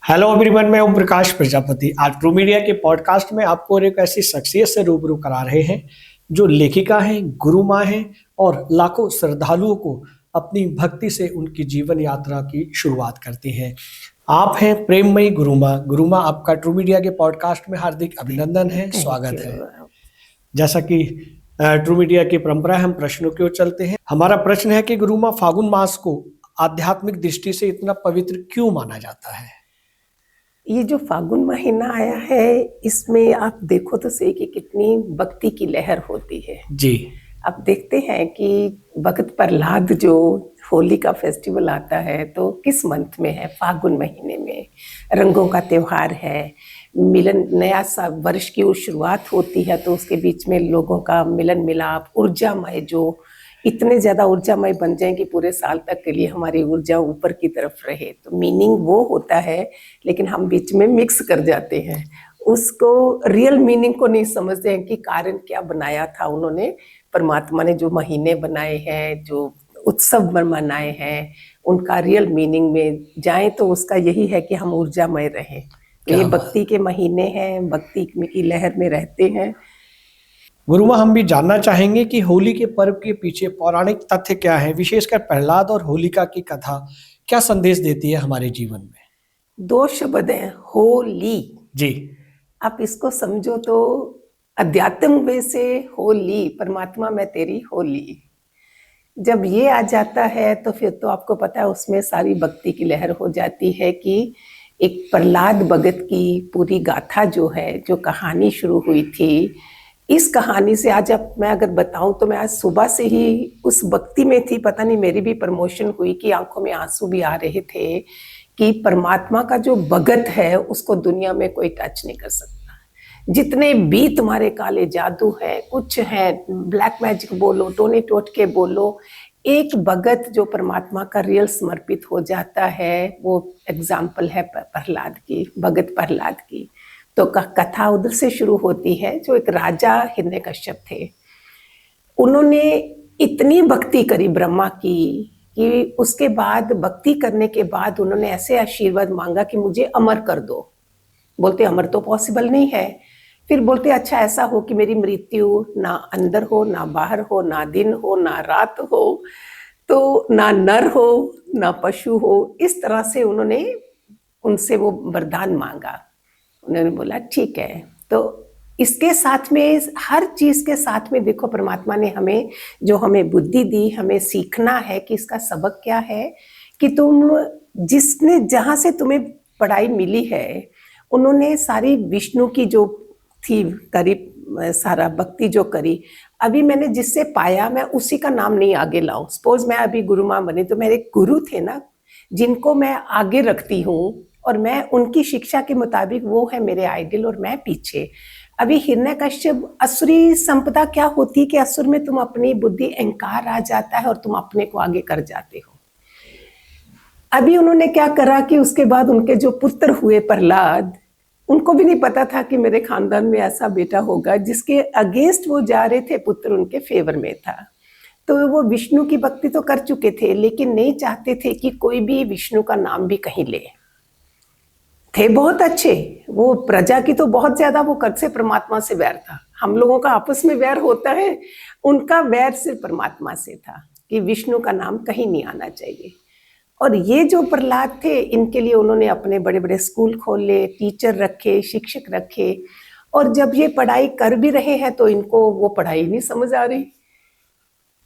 Hello everyone, मैं ओम प्रकाश प्रजापति। आज true media के पॉडकास्ट में आपको एक ऐसी शख्सियत से रूबरू करा रहे हैं जो लेखिका हैं, गुरु माँ हैं और लाखों श्रद्धालुओं को अपनी भक्ति से उनकी जीवन यात्रा की शुरुआत करती हैं। आप हैं प्रेममयी गुरु माँ। गुरु माँ, आपका ट्रू मीडिया के पॉडकास्ट में हार्दिक अभिनंदन है, स्वागत है। जैसा कि ट्रू मीडिया की परंपरा है, हम प्रश्नों की ओर चलते हैं। हमारा प्रश्न है कि गुरु माँ, फागुन मास को आध्यात्मिक दृष्टि से इतना पवित्र क्यों माना जाता है? ये जो फागुन महीना आया है, इसमें आप देखो तो सही कि कितनी भक्ति की लहर होती है जी। आप देखते हैं कि भगत प्रहलाद जो होली का फेस्टिवल आता है तो किस मंथ में है? फागुन महीने में। रंगों का त्योहार है, मिलन, नया सा वर्ष की वो शुरुआत होती है तो उसके बीच में लोगों का मिलन मिलाप, ऊर्जामय, जो इतने ज़्यादा ऊर्जामय बन जाएं कि पूरे साल तक के लिए हमारी ऊर्जा ऊपर की तरफ रहे। तो मीनिंग वो होता है, लेकिन हम बीच में मिक्स कर जाते हैं, उसको रियल मीनिंग को नहीं समझते हैं कि कारण क्या बनाया था उन्होंने, परमात्मा ने जो महीने बनाए हैं, जो उत्सव मनाए हैं, उनका रियल मीनिंग में जाएं तो उसका यही है कि हम ऊर्जामय रहें। तो ये भक्ति के महीने हैं, भक्ति की लहर में रहते हैं। गुरुमा, हम भी जानना चाहेंगे कि होली के पर्व के पीछे पौराणिक तथ्य क्या है, विशेषकर प्रहलाद और होलिका की कथा क्या संदेश देती है हमारे जीवन में? 2 शब्द हैं, होली। जी। आप इसको समझो तो अध्यात्म वे से होली, परमात्मा मैं तेरी होली। जब ये आ जाता है तो फिर तो आपको पता है उसमें सारी भक्ति की लहर हो जाती है कि एक प्रहलाद भगत की पूरी गाथा जो है, जो कहानी शुरू हुई थी, इस कहानी से आज अब मैं अगर बताऊं तो मैं आज सुबह से ही उस भक्ति में थी। पता नहीं मेरी भी प्रमोशन हुई कि आंखों में आंसू भी आ रहे थे कि परमात्मा का जो भगत है उसको दुनिया में कोई टच नहीं कर सकता। जितने भी तुम्हारे काले जादू है, कुछ है, ब्लैक मैजिक बोलो, टोनी टोटके बोलो, एक भगत जो परमात्मा का रियल समर्पित हो जाता है, वो एग्जाम्पल है प्रहलाद की, भगत प्रहलाद की। तो कथा उधर से शुरू होती है। जो एक राजा हिरण्यकश्यप थे, उन्होंने इतनी भक्ति करी ब्रह्मा की कि उसके बाद, भक्ति करने के बाद उन्होंने ऐसे आशीर्वाद मांगा कि मुझे अमर कर दो। बोलते अमर तो पॉसिबल नहीं है। फिर बोलते अच्छा ऐसा हो कि मेरी मृत्यु ना अंदर हो ना बाहर हो, ना दिन हो ना रात हो, तो ना नर हो ना पशु हो। इस तरह से उन्होंने उनसे वो वरदान मांगा। उन्होंने बोला ठीक है। तो इसके साथ में, हर चीज के साथ में देखो, परमात्मा ने हमें, जो हमें बुद्धि दी, हमें सीखना है कि इसका सबक क्या है कि तुम, जिसने, जहां से तुम्हें पढ़ाई मिली है, उन्होंने सारी विष्णु की जो थी करी, सारा भक्ति जो करी, अभी मैंने जिससे पाया मैं उसी का नाम नहीं आगे लाऊं। सपोज मैं अभी गुरु माँ बनी तो मेरे गुरु थे ना, जिनको मैं आगे रखती हूँ और मैं उनकी शिक्षा के मुताबिक, वो है मेरे आइडल और मैं पीछे। अभी हिरण्यकश्यप, असुरी संपदा क्या होती है कि असुर में तुम अपनी बुद्धि, अहंकार आ जाता है और तुम अपने को आगे कर जाते हो। अभी उन्होंने क्या करा कि उसके बाद उनके जो पुत्र हुए प्रहलाद, उनको भी नहीं पता था कि मेरे खानदान में ऐसा बेटा होगा जिसके अगेंस्ट वो जा रहे थे, पुत्र उनके फेवर में था। तो वो विष्णु की भक्ति तो कर चुके थे, लेकिन नहीं चाहते थे कि कोई भी विष्णु का नाम भी कहीं ले। थे बहुत अच्छे, वो प्रजा की तो बहुत ज्यादा, वो कद से परमात्मा से वैर था। हम लोगों का आपस में वैर होता है, उनका वैर सिर्फ परमात्मा से था कि विष्णु का नाम कहीं नहीं आना चाहिए। और ये जो प्रहलाद थे, इनके लिए उन्होंने अपने बड़े बड़े स्कूल खोले, टीचर रखे, शिक्षक रखे। और जब ये पढ़ाई कर भी रहे हैं तो इनको वो पढ़ाई नहीं समझ आ रही।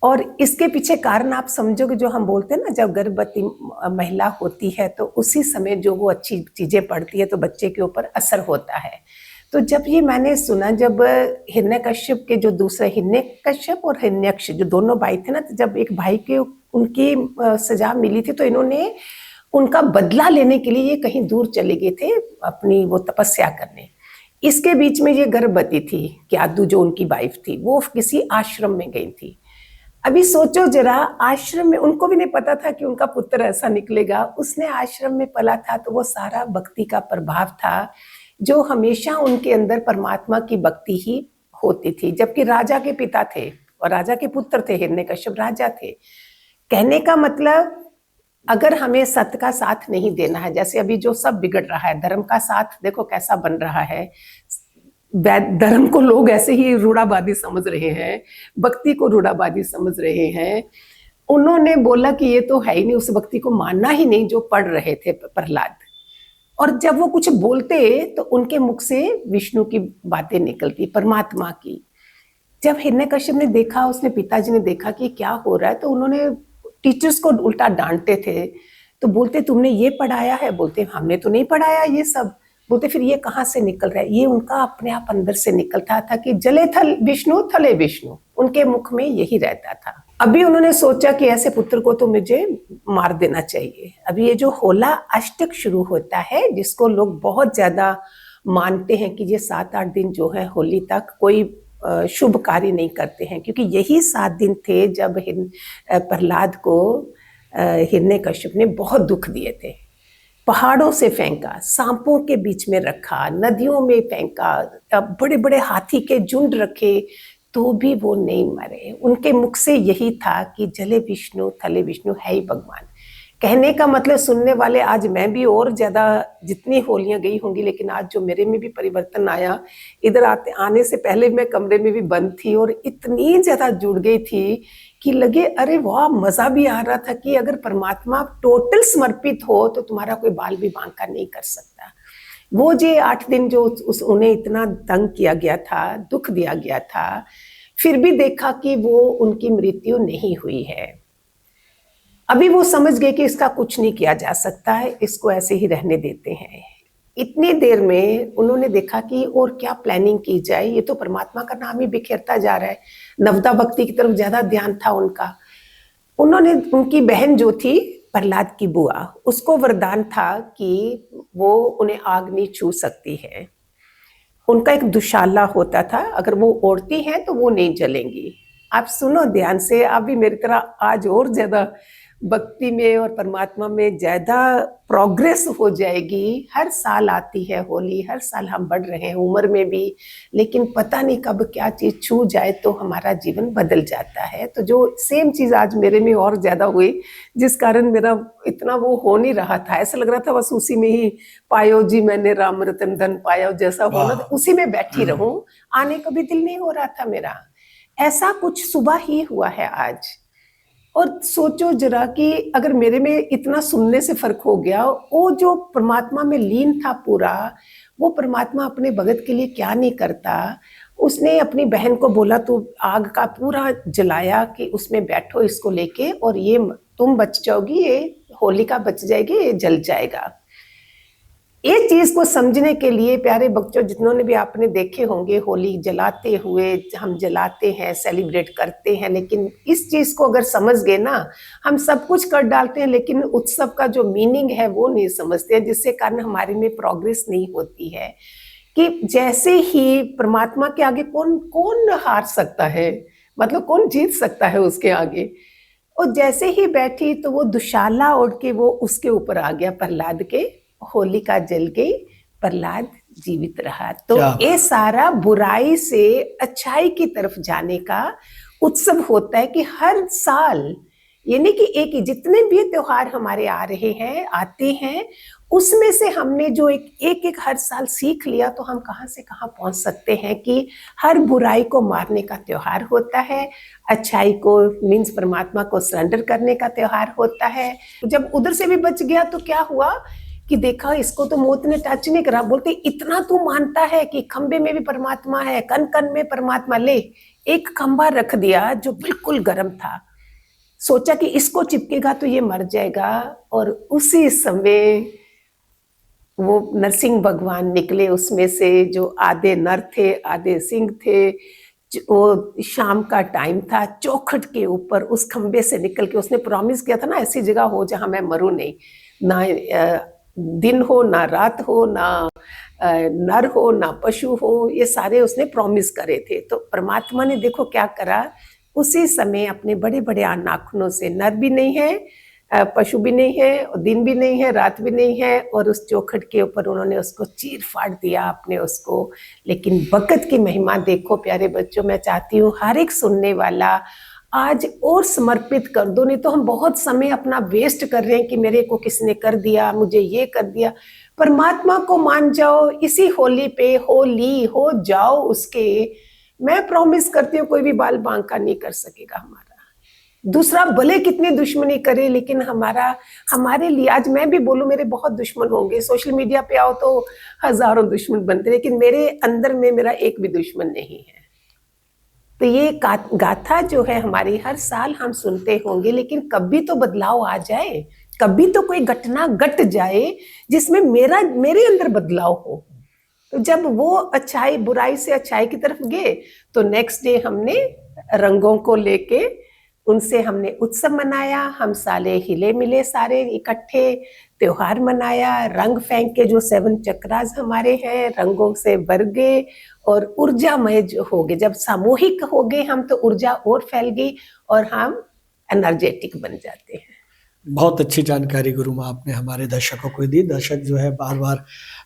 और इसके पीछे कारण आप समझोगे, जो हम बोलते हैं ना, जब गर्भवती महिला होती है तो उसी समय जो वो अच्छी चीजें पढ़ती है तो बच्चे के ऊपर असर होता है। तो जब ये मैंने सुना, जब हिरण्यकश्यप के जो दूसरे, हिरण्यकश्यप और हिरण्यक्ष जो दोनों भाई थे ना, तो जब एक भाई के उनकी सजा मिली थी तो इन्होंने उनका बदला लेने के लिए ये कहीं दूर चले गए थे अपनी वो तपस्या करने। इसके बीच में ये गर्भवती थी, क्यादु जो उनकी वाइफ थी, वो किसी आश्रम में गई थी। अभी सोचो जरा, आश्रम में, उनको भी नहीं पता था कि उनका पुत्र ऐसा निकलेगा। उसने आश्रम में पला था तो वो सारा भक्ति का प्रभाव था, जो हमेशा उनके अंदर परमात्मा की भक्ति ही होती थी। जबकि राजा के पिता थे और राजा के पुत्र थे, हिरण्यकश्यप राजा थे। कहने का मतलब अगर हमें सत्य का साथ नहीं देना है, जैसे अभी जो सब बिगड़ रहा है, धर्म का साथ देखो कैसा बन रहा है। धर्म को लोग ऐसे ही रूढ़ावादी समझ रहे हैं, भक्ति को रूढ़ावादी समझ रहे हैं। उन्होंने बोला कि ये तो है ही नहीं, उस भक्ति को मानना ही नहीं जो पढ़ रहे थे प्रहलाद। और जब वो कुछ बोलते तो उनके मुख से विष्णु की बातें निकलती, परमात्मा की। जब हिरण्यकश्यप ने देखा, उसने पिताजी ने देखा कि क्या हो रहा है, तो उन्होंने टीचर्स को उल्टा डांटते थे। तो बोलते तुमने ये पढ़ाया है? बोलते हमने तो नहीं पढ़ाया ये सब। बोलते फिर ये कहाँ से निकल रहा है? ये उनका अपने आप अंदर से निकलता था कि जले थल विष्णु थले विष्णु, उनके मुख में यही रहता था। अभी उन्होंने सोचा कि ऐसे पुत्र को तो मुझे मार देना चाहिए। अभी ये जो होला अष्टक शुरू होता है, जिसको लोग बहुत ज्यादा मानते हैं कि ये 7-8 दिन जो है होली तक कोई शुभ कार्य नहीं करते हैं, क्योंकि यही 7 दिन थे जब प्रहलाद को हिरण्यकश्यप ने बहुत दुख दिए थे। पहाड़ों से फेंका, सांपों के बीच में रखा, नदियों में फेंका, बड़े बड़े हाथी के झुंड रखे, तो भी वो नहीं मरे। उनके मुख से यही था कि जले विष्णु थले विष्णु, है ही भगवान। कहने का मतलब सुनने वाले, आज मैं भी और ज्यादा जितनी होलियां गई होंगी, लेकिन आज जो मेरे में भी परिवर्तन आया, इधर आने से पहले मैं कमरे में भी बंद थी और इतनी ज्यादा जुड़ गई थी कि लगे अरे वाह, मजा भी आ रहा था कि अगर परमात्मा टोटल समर्पित हो तो तुम्हारा कोई बाल भी बांका नहीं कर सकता। वो जे 8 दिन जो उन्हें इतना तंग किया गया था, दुख दिया गया था, फिर भी देखा कि वो उनकी मृत्यु नहीं हुई है। अभी वो समझ गए कि इसका कुछ नहीं किया जा सकता है, इसको ऐसे ही रहने देते हैं। इतनी देर में उन्होंने देखा कि और क्या प्लानिंग की जाए, ये तो परमात्मा का नाम ही बिखेरता जा रहा है। नवदा भक्ति की तरफ ज्यादा ध्यान था उनका। उन्होंने, उनकी बहन जो थी प्रहलाद की बुआ, उसको वरदान था कि वो उन्हें आग नहीं छू सकती है। उनका एक दुशाला होता था, अगर वो ओढ़ती हैं तो वो नहीं जलेंगी। आप सुनो ध्यान से, आप भी मेरी तरह आज और ज्यादा भक्ति में और परमात्मा में ज्यादा प्रोग्रेस हो जाएगी। हर साल आती है होली, हर साल हम बढ़ रहे हैं उम्र में भी, लेकिन पता नहीं कब क्या चीज छू जाए तो हमारा जीवन बदल जाता है। तो जो सेम चीज आज मेरे में और ज्यादा हुई, जिस कारण मेरा इतना वो हो नहीं रहा था, ऐसा लग रहा था बस उसी में ही पायो जी मैंने राम रतन धन पाया, जैसा होना तो उसी में बैठी रहूं, आने को भी दिल नहीं हो रहा था मेरा। ऐसा कुछ सुबह ही हुआ है आज। और सोचो जरा कि अगर मेरे में इतना सुनने से फर्क हो गया, वो जो परमात्मा में लीन था पूरा, वो परमात्मा अपने भगत के लिए क्या नहीं करता। उसने अपनी बहन को बोला तू आग का पूरा जलाया कि उसमें बैठो इसको लेके, और ये तुम बच जाओगी, ये होलिका बच जाएगी, ये जल जाएगा। ये चीज को समझने के लिए प्यारे बच्चों, जिन्होंने भी आपने देखे होंगे होली जलाते हुए, हम जलाते हैं, सेलिब्रेट करते हैं, लेकिन इस चीज को अगर समझ गए ना, हम सब कुछ कर डालते हैं, लेकिन उत्सव का जो मीनिंग है वो नहीं समझते हैं, जिससे कारण हमारे में प्रोग्रेस नहीं होती है। कि जैसे ही परमात्मा के आगे कौन कौन हार सकता है, मतलब कौन जीत सकता है उसके आगे। और जैसे ही बैठी तो वो दुशाला ओढ़ के वो उसके ऊपर आ गया प्रहलाद के, होलिका जल गई, प्रहलाद जीवित रहा। तो ये सारा बुराई से अच्छाई की तरफ जाने का उत्सव होता है कि हर साल, यानी कि एक जितने भी त्योहार हमारे आ रहे हैं, आते हैं, उसमें से हमने जो एक हर साल सीख लिया, तो हम कहाँ से कहाँ पहुंच सकते हैं कि हर बुराई को मारने का त्योहार होता है, अच्छाई को मीन्स परमात्मा को सरेंडर करने का त्योहार होता है। जब उधर से भी बच गया तो क्या हुआ कि देखा इसको तो मौत ने टच नहीं करा। बोलते इतना तू मानता है कि खंबे में भी परमात्मा है, कन कन में परमात्मा, ले एक खंबा रख दिया जो बिल्कुल गर्म था, सोचा कि इसको चिपकेगा तो ये मर जाएगा। और उसी समय वो नरसिंह भगवान निकले उसमें से, जो आधे नर थे आधे सिंह थे। वो शाम का टाइम था, चौखट के ऊपर उस खंबे से निकल के, उसने प्रॉमिस किया था ना ऐसी जगह हो जहां मैं मरूं नहीं, ना दिन हो ना रात हो, ना नर हो ना पशु हो, ये सारे उसने प्रॉमिस करे थे। तो परमात्मा ने देखो क्या करा, उसी समय अपने बड़े बड़े नाखूनों से, नर भी नहीं है, पशु भी नहीं है, दिन भी नहीं है, रात भी नहीं है, और उस चौखट के ऊपर उन्होंने उसको चीर फाड़ दिया अपने उसको। लेकिन भगत की महिमा देखो प्यारे बच्चों, मैं चाहती हूँ हर एक सुनने वाला आज और समर्पित कर दो, नहीं तो हम बहुत समय अपना वेस्ट कर रहे हैं कि मेरे को किसने कर दिया, मुझे ये कर दिया। परमात्मा को मान जाओ, इसी होली पे होली हो जाओ उसके। मैं प्रॉमिस करती हूँ कोई भी बाल बांका नहीं कर सकेगा हमारा। दूसरा भले कितनी दुश्मनी करे, लेकिन हमारे लिए, आज मैं भी बोलूं मेरे बहुत दुश्मन होंगे, सोशल मीडिया पे आओ तो हजारों दुश्मन बनते, लेकिन मेरे अंदर में मेरा एक भी दुश्मन नहीं है। तो ये गाथा जो है हमारी, हर साल हम सुनते होंगे, लेकिन कभी तो बदलाव आ जाए, कभी तो कोई घटना घट जाए जिसमें मेरे अंदर बदलाव हो। तो जब वो अच्छाई, बुराई से अच्छाई की तरफ गए, तो नेक्स्ट डे हमने रंगों को लेके उनसे हमने उत्सव मनाया। हम साले हिले मिले सारे इकट्ठे त्योहार मनाया, रंग फेंक के, जो 7 चक्रास हमारे हैं रंगों से भर गए और ऊर्जामय हो गए। जब सामूहिक हो गए हम तो ऊर्जा और फैल गई और हम एनर्जेटिक बन जाते हैं। बहुत अच्छी जानकारी गुरु माँ आपने हमारे दर्शकों को दी। दर्शक जो है बार बार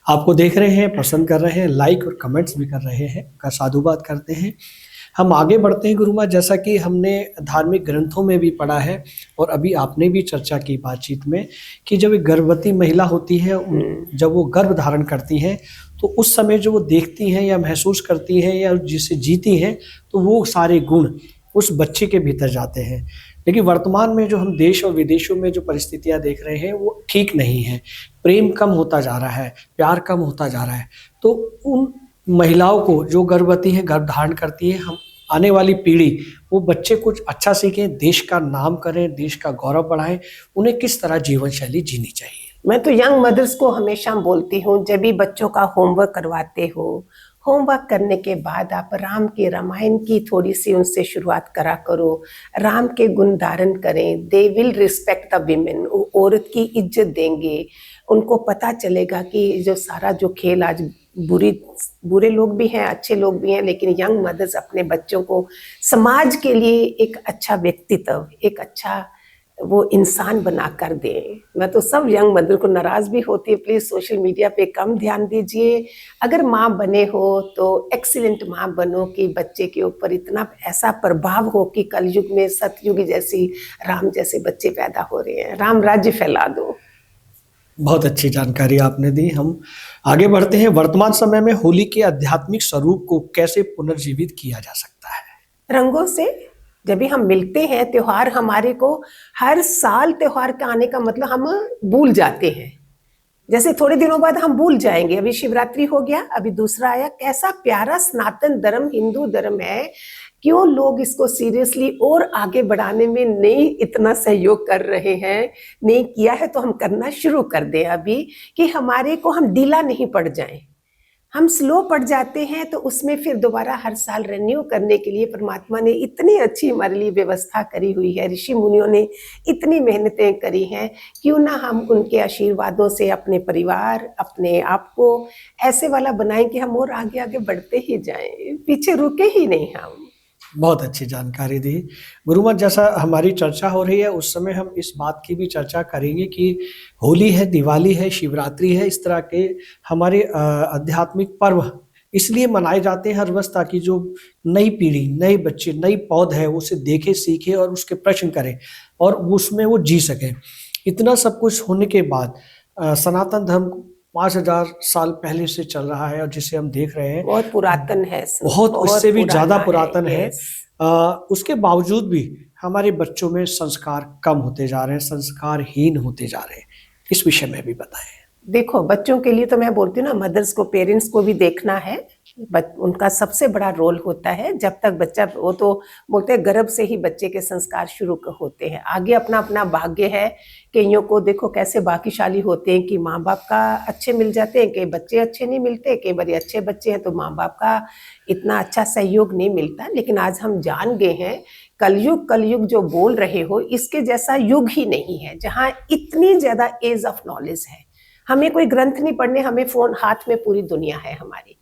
आपको देख रहे हैं, पसंद कर रहे हैं, लाइक और कमेंट्स भी कर रहे हैं, का साधुवाद करते हैं। हम आगे बढ़ते हैं गुरु माँ, जैसा कि हमने धार्मिक ग्रंथों में भी पढ़ा है और अभी आपने भी चर्चा की बातचीत में कि जब एक गर्भवती महिला होती है, जब वो गर्भ धारण करती हैं, तो उस समय जो वो देखती हैं या महसूस करती हैं या जिसे जीती हैं, तो वो सारे गुण उस बच्चे के भीतर जाते हैं। लेकिन वर्तमान में जो हम देश और विदेशों में जो परिस्थितियां देख रहे हैं वो ठीक नहीं है। प्रेम कम होता जा रहा है, प्यार कम होता जा रहा है। तो उन महिलाओं को जो गर्भवती हैं, गर्भ धारण करती हैं, हम आने वाली पीढ़ी, वो बच्चे कुछ अच्छा सीखें, देश का नाम करें, देश का गौरव बढ़ाएं, उन्हें किस तरह जीवन शैली जीनी चाहिए? मैं तो यंग मदर्स को हमेशा बोलती हूँ, जब भी बच्चों का होमवर्क करवाते हो, होमवर्क करने के बाद आप राम की रामायण की थोड़ी सी उनसे शुरुआत करा करो। राम के गुण धारण करें। They will respect the women, औरत की इज्जत देंगे। उनको पता चलेगा कि जो सारा जो खेल आज बुरे लोग भी हैं, अच्छे लोग भी हैं, लेकिन यंग मदर्स अपने बच्चों को समाज के लिए एक अच्छा व्यक्तित्व, एक अच्छा वो इंसान बना कर दे। मैं तो सब यंग मदर को, नाराज भी होती है, प्लीज सोशल मीडिया पे कम ध्यान दीजिए। अगर माँ बने हो तो एक्सीलेंट माँ बनो कि बच्चे के ऊपर इतना ऐसा प्रभाव हो कि कलयुग में सतयुग जैसी, राम जैसे बच्चे पैदा हो रहे हैं। राम राज्य फैला दो। बहुत अच्छी जानकारी आपने दी। हम आगे बढ़ते हैं। वर्तमान समय में होली के आध्यात्मिक स्वरूप को कैसे पुनर्जीवित किया जा सकता है? रंगों से। जब भी हम मिलते हैं, त्योहार हमारे को, हर साल त्योहार का आने का मतलब हम भूल जाते हैं। जैसे थोड़े दिनों बाद हम भूल जाएंगे। अभी शिवरात्रि हो गया, अभी दूसरा आया। कैसा प्यारा सनातन धर्म, हिंदू धर्म है, क्यों लोग इसको सीरियसली और आगे बढ़ाने में नहीं इतना सहयोग कर रहे हैं? नहीं किया है तो हम करना शुरू कर दें अभी, कि हमारे को हम ढीला नहीं पड़ जाएं। हम स्लो पड़ जाते हैं तो उसमें फिर दोबारा हर साल रिन्यू करने के लिए परमात्मा ने इतनी अच्छी हमारे लिए व्यवस्था करी हुई है, ऋषि मुनियों ने इतनी मेहनतें करी हैं। क्यों ना हम उनके आशीर्वादों से अपने परिवार, अपने आप को ऐसे वाला बनाएं कि हम और आगे आगे बढ़ते ही जाएं, पीछे रुके ही नहीं हम। बहुत अच्छी जानकारी दी गुरुमा। जैसा हमारी चर्चा हो रही है उस समय हम इस बात की भी चर्चा करेंगे कि होली है, दिवाली है, शिवरात्रि है, इस तरह के हमारे आध्यात्मिक पर्व इसलिए मनाए जाते हैं हर वर्ष, ताकि जो नई पीढ़ी, नए बच्चे, नई पौध है उसे देखे, सीखे और उसके प्रश्न करें और उसमें वो जी सके। इतना सब कुछ होने के बाद सनातन धर्म 5000 साल पहले से चल रहा है और जिसे हम देख रहे हैं बहुत पुरातन है, बहुत उससे भी ज्यादा पुरातन है। यस। उसके बावजूद भी हमारे बच्चों में संस्कार कम होते जा रहे हैं, संस्कारहीन होते जा रहे हैं। इस विषय में भी बताएं। देखो, बच्चों के लिए तो मैं बोलती हूँ ना, मदर्स को, पेरेंट्स को भी देखना है। उनका सबसे बड़ा रोल होता है। जब तक बच्चा, वो तो बोलते हैं गर्भ से ही बच्चे के संस्कार शुरू होते हैं। आगे अपना अपना भाग्य है। कईयों को देखो कैसे भाग्यशाली होते हैं कि माँ बाप का अच्छे मिल जाते हैं, कई बच्चे अच्छे नहीं मिलते, कई बार अच्छे बच्चे हैं तो माँ बाप का इतना अच्छा सहयोग नहीं मिलता। लेकिन आज हम जान गए हैं, कलयुग जो बोल रहे हो, इसके जैसा युग ही नहीं है जहाँ इतनी ज्यादा एज ऑफ नॉलेज है। हमें कोई ग्रंथ नहीं पढ़ने, हमें फोन हाथ में पूरी दुनिया है हमारी।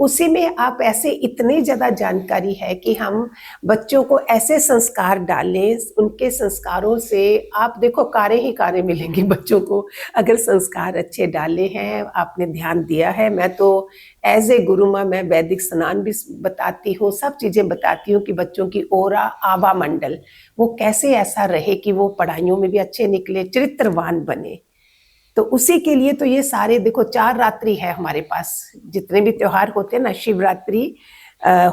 उसी में आप ऐसे इतनी ज्यादा जानकारी है कि हम बच्चों को ऐसे संस्कार डालें, उनके संस्कारों से आप देखो कारे ही कारे मिलेंगे बच्चों को, अगर संस्कार अच्छे डाले हैं, आपने ध्यान दिया है। मैं तो एज ए गुरु माँ मैं वैदिक स्नान भी बताती हूँ, सब चीजें बताती हूँ कि बच्चों की ओरा आभा मंडल वो कैसे ऐसा रहे कि वो पढ़ाइयों में भी अच्छे निकले, चरित्रवान बने। तो उसी के लिए तो ये सारे देखो 4 रात्रि है हमारे पास, जितने भी त्योहार होते हैं ना, शिवरात्रि,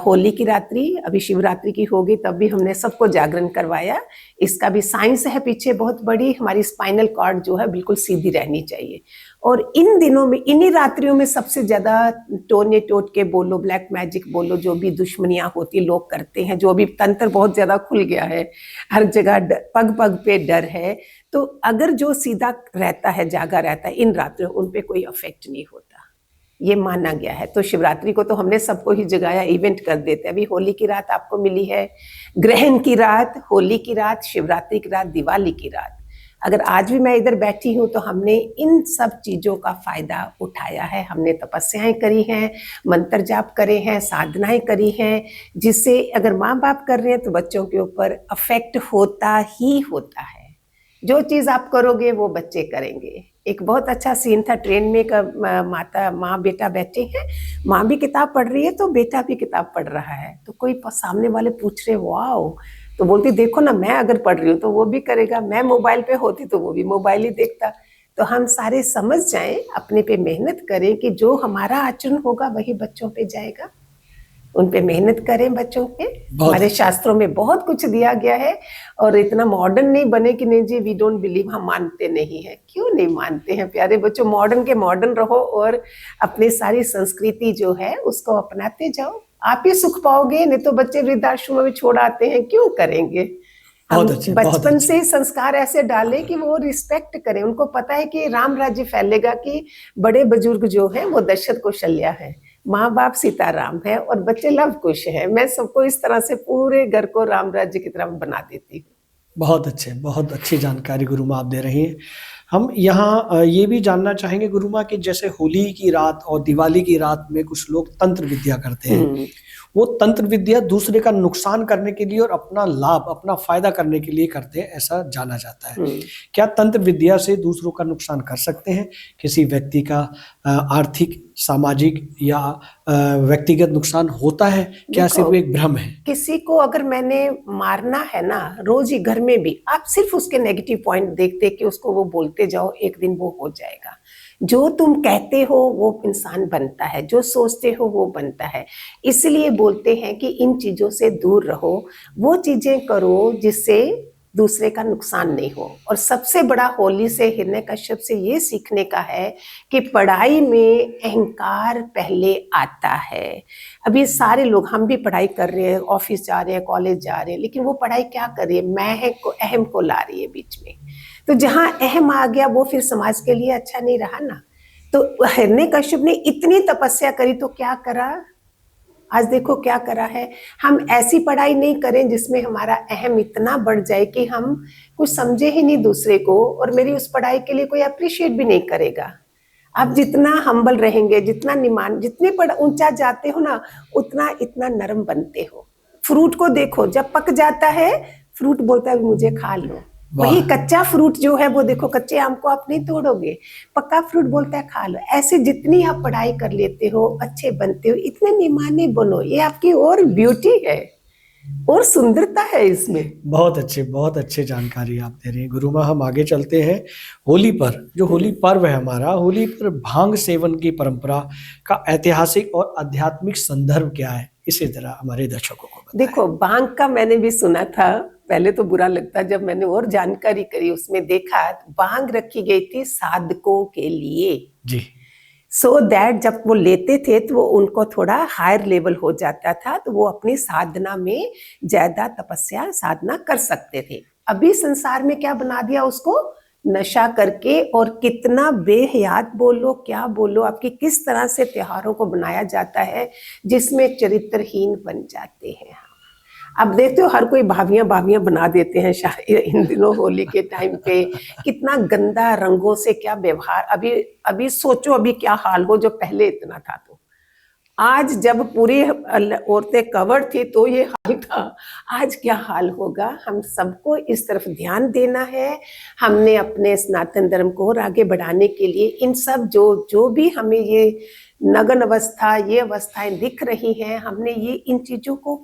होली की रात्रि, अभी शिवरात्रि की होगी तब भी हमने सबको जागरण करवाया। इसका भी साइंस है पीछे बहुत बड़ी, हमारी स्पाइनल कॉर्ड जो है बिल्कुल सीधी रहनी चाहिए। और इन दिनों में, इन्हीं रात्रियों में सबसे ज्यादा टोने टोटके बोलो, ब्लैक मैजिक बोलो, जो भी दुश्मनियां होती लोग करते हैं, जो भी तंत्र बहुत ज्यादा खुल गया है, हर जगह पग पग पे डर है। तो अगर जो सीधा रहता है, जागा रहता है इन रात्रियों, उन पे कोई अफेक्ट नहीं होता, ये माना गया है। तो शिवरात्रि को तो हमने सबको ही जगाया, इवेंट कर देते हैं। अभी होली की रात आपको मिली है, ग्रहण की रात, होली की रात, शिवरात्रि की रात, दिवाली की रात। अगर आज भी मैं इधर बैठी हूँ तो हमने इन सब चीजों का फायदा उठाया है। हमने तपस्याएं करी हैं, मंत्र जाप करे हैं, साधनाएं करी हैं, जिससे अगर माँ बाप कर रहे हैं तो बच्चों के ऊपर अफेक्ट होता ही होता है। जो चीज आप करोगे वो बच्चे करेंगे। एक बहुत अच्छा सीन था, ट्रेन में एक माँ बेटा बैठे हैं, माँ भी किताब पढ़ रही है तो बेटा भी किताब पढ़ रहा है। तो कोई सामने वाले पूछ रहे वाओ, तो बोलती देखो ना, मैं अगर पढ़ रही हूँ तो वो भी करेगा, मैं मोबाइल पे होती तो वो भी मोबाइल ही देखता। तो हम सारे समझ जाएं, अपने पे मेहनत करें कि जो हमारा आचरण होगा वही बच्चों पे जाएगा। उन पे मेहनत करें बच्चों पे। हमारे शास्त्रों में बहुत कुछ दिया गया है। और इतना मॉडर्न नहीं बने कि नहीं जी वी डोंट बिलीव, हम मानते नहीं है। क्यों नहीं मानते हैं प्यारे बच्चों, मॉडर्न के मॉडर्न रहो और अपनी सारी संस्कृति जो है उसको अपनाते जाओ, आप ही सुख पाओगे। नहीं तो बच्चे वृद्धाश्रम में छोड़ आते हैं, क्यों करेंगे। हम बचपन से संस्कार ऐसे डालें कि वो रिस्पेक्ट करें। उनको पता है कि राम राज्य फैलेगा, कि बड़े बुजुर्ग जो हैं वो दशरथ कौशल्या है, माँ बाप सीताराम है और बच्चे लव कुश है। मैं सबको इस तरह से पूरे घर को राम राज्य की तरह बना देती हूँ। बहुत अच्छी जानकारी गुरु माँ आप दे रही हैं। हम यहाँ ये भी जानना चाहेंगे गुरु माँ कि जैसे होली की रात और दिवाली की रात में कुछ लोग तंत्र विद्या करते हैं, वो तंत्र विद्या दूसरे का नुकसान करने के लिए और अपना लाभ, अपना फायदा करने के लिए करते हैं, ऐसा जाना जाता है। क्या तंत्र विद्या से दूसरों का नुकसान कर सकते हैं? किसी व्यक्ति का आर्थिक, सामाजिक या व्यक्तिगत नुकसान होता है क्या? सिर्फ एक भ्रम है? किसी को अगर मैंने मारना है ना, रोज ही घर में भी आप सिर्फ उसके नेगेटिव पॉइंट देखते कि उसको वो बोलते जाओ, एक दिन वो हो जाएगा। जो तुम कहते हो वो इंसान बनता है, जो सोचते हो वो बनता है। इसलिए बोलते हैं कि इन चीजों से दूर रहो, वो चीजें करो जिससे दूसरे का नुकसान नहीं हो। और सबसे बड़ा होली से, हिरण्यकश्यप से ये सीखने का है कि पढ़ाई में अहंकार पहले आता है। अभी सारे लोग, हम भी पढ़ाई कर रहे हैं, ऑफिस जा रहे हैं, कॉलेज जा रहे हैं, लेकिन वो पढ़ाई क्या कर रही है, मैं को अहम को ला रही है बीच में। तो जहां अहम आ गया वो फिर समाज के लिए अच्छा नहीं रहा ना। तो हिरण्यकश्यप ने इतनी तपस्या करी तो क्या करा, आज देखो क्या करा है। हम ऐसी पढ़ाई नहीं करें जिसमें हमारा अहम इतना बढ़ जाए कि हम कुछ समझे ही नहीं दूसरे को, और मेरी उस पढ़ाई के लिए कोई अप्रिशिएट भी नहीं करेगा। आप जितना हम्बल रहेंगे, जितना निमान, जितने ऊंचा जाते हो ना, उतना इतना नरम बनते हो। फ्रूट को देखो, जब पक जाता है फ्रूट बोलता है मुझे खा लो। वही कच्चा फ्रूट जो है वो देखो, कच्चे आम को आप नहीं तोड़ोगे, पक्का फ्रूट बोलता है खा लो। ऐसे जितनी आप पढ़ाई कर लेते हो, अच्छे बनते हो, इतने निमाने बनो, ये आपकी और ब्यूटी है और सुंदरता है इसमें। बहुत अच्छे जानकारी आप दे रही हैं गुरु माँ। हम आगे चलते हैं होली पर। जो होली पर्व है हमारा, होली पर भांग सेवन की परंपरा का ऐतिहासिक और आध्यात्मिक संदर्भ क्या है, इसी तरह हमारे दर्शकों को बताएं। देखो, भांग का मैंने भी सुना था, पहले तो बुरा लगता, जब मैंने और जानकारी करी उसमें देखा, भांग रखी गई थी साधकों के लिए जी। सो दैट जब वो लेते थे तो वो उनको थोड़ा हायर लेवल हो जाता था, तो वो अपनी साधना में ज्यादा तपस्या साधना कर सकते थे। अभी संसार में क्या बना दिया उसको, नशा करके, और कितना बेहयात बोलो, क्या बोलो, आपकी किस तरह से त्योहारों को बनाया जाता है जिसमें चरित्रहीन बन जाते हैं। अब देखते हो हर कोई भाभियां बना देते हैं इन दिनों होली के टाइम पे, कितना गंदा रंगों से क्या व्यवहार। अभी सोचो अभी क्या हाल हो, जो पहले इतना था। तो आज जब पूरी औरतें कवर्ड थी तो ये हाल था, आज क्या हाल होगा। हम सबको इस तरफ ध्यान देना है। हमने अपने सनातन धर्म को और आगे बढ़ाने के लिए इन सब जो भी हमें ये नग्न अवस्था, ये अवस्थाएं दिख रही हैं, हमने ये इन चीजों को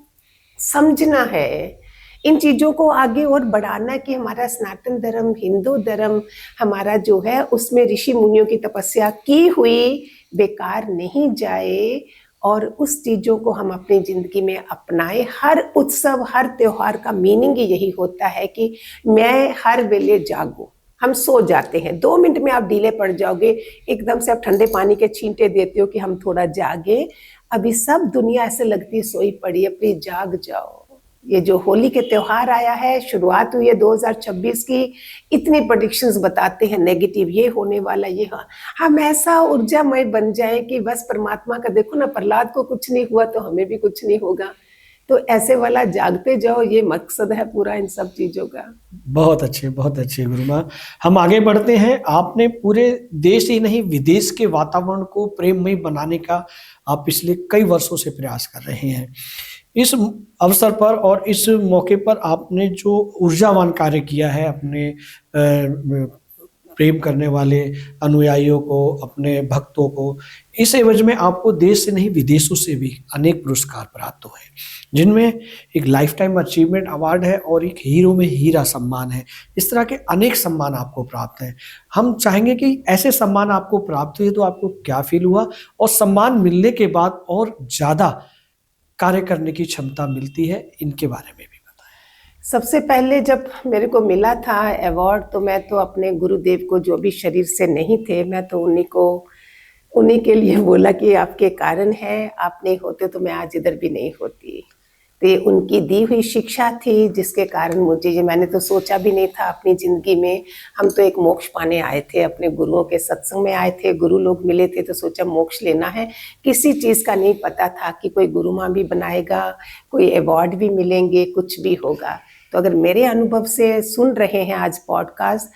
समझना है, इन चीजों को आगे और बढ़ाना कि हमारा सनातन धर्म, हिंदू धर्म हमारा जो है उसमें ऋषि मुनियों की तपस्या की हुई बेकार नहीं जाए, और उस चीजों को हम अपनी जिंदगी में अपनाएं। हर उत्सव, हर त्योहार का मीनिंग यही होता है कि मैं हर वेले जागूं। हम सो जाते हैं, 2 मिनट में आप ढीले पड़ जाओगे, एकदम से आप ठंडे पानी के छींटे देते हो कि हम थोड़ा जागे। अभी सब दुनिया ऐसे लगती है सोई पड़ी है, प्लीज जाग जाओ। ये जो होली के त्योहार आया है, शुरुआत हुई है 2026 की, इतने प्रेडिक्शंस बताते हैं नेगेटिव, ये होने वाला, ये हम ऐसा ऊर्जामय बन जाए कि बस परमात्मा का देखो ना, प्रहलाद को कुछ नहीं हुआ तो हमें भी कुछ नहीं होगा। तो ऐसे वाला जागते जाओ, ये मकसद है पूरा इन सब चीजों का। बहुत अच्छे गुरु माँ। हम आगे बढ़ते हैं। आपने पूरे देश ही नहीं विदेश के वातावरण को प्रेममय बनाने का आप पिछले कई वर्षों से प्रयास कर रहे हैं। इस अवसर पर और इस मौके पर आपने जो ऊर्जावान कार्य किया है अपने प्रेम करने वाले अनुयायियों को, अपने भक्तों को, इस एवज में आपको देश से नहीं विदेशों से भी अनेक पुरस्कार प्राप्त हुए, जिनमें एक लाइफ टाइम अचीवमेंट अवार्ड है और एक हीरो में हीरा सम्मान है। इस तरह के अनेक सम्मान आपको प्राप्त हैं। हम चाहेंगे कि ऐसे सम्मान आपको प्राप्त हुए तो आपको क्या फील हुआ, और सम्मान मिलने के बाद और ज़्यादा कार्य करने की क्षमता मिलती है, इनके बारे में भी बताएं। सबसे पहले जब मेरे को मिला था अवार्ड, तो मैं तो अपने गुरुदेव को, जो भी शरीर से नहीं थे, मैं तो उन्हीं के लिए बोला कि आपके कारण है, आप नहीं होते तो मैं आज इधर भी नहीं होती। तो ये उनकी दी हुई शिक्षा थी जिसके कारण मुझे, ये मैंने तो सोचा भी नहीं था अपनी जिंदगी में। हम तो एक मोक्ष पाने आए थे, अपने गुरुओं के सत्संग में आए थे, गुरु लोग मिले थे तो सोचा मोक्ष लेना है। किसी चीज़ का नहीं पता था कि कोई गुरु माँ भी बनाएगा, कोई अवार्ड भी मिलेंगे, कुछ भी होगा। तो अगर मेरे अनुभव से सुन रहे हैं आज पॉडकास्ट,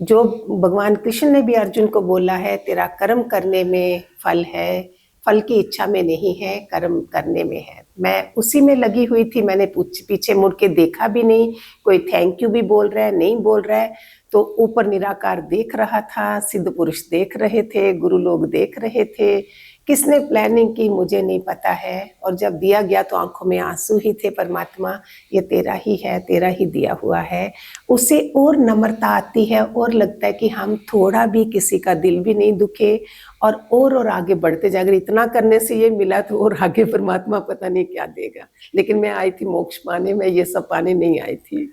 जो भगवान कृष्ण ने भी अर्जुन को बोला है, तेरा कर्म करने में फल है, फल की इच्छा में नहीं है, कर्म करने में है। मैं उसी में लगी हुई थी, मैंने पीछे मुड़ के देखा भी नहीं, कोई थैंक यू भी बोल रहा है, नहीं बोल रहा है। तो ऊपर निराकार देख रहा था, सिद्ध पुरुष देख रहे थे, गुरु लोग देख रहे थे। किसने प्लानिंग की मुझे नहीं पता है, और जब दिया गया तो आंखों में आंसू ही थे। परमात्मा ये तेरा ही है, तेरा ही दिया हुआ है। उससे और नम्रता आती है, और लगता है कि हम थोड़ा भी किसी का दिल भी नहीं दुखे, और आगे बढ़ते जाए। अगर इतना करने से ये मिला तो और आगे परमात्मा पता नहीं क्या देगा। लेकिन मैं आई थी मोक्ष पाने, मैं ये सब पाने नहीं आई थी।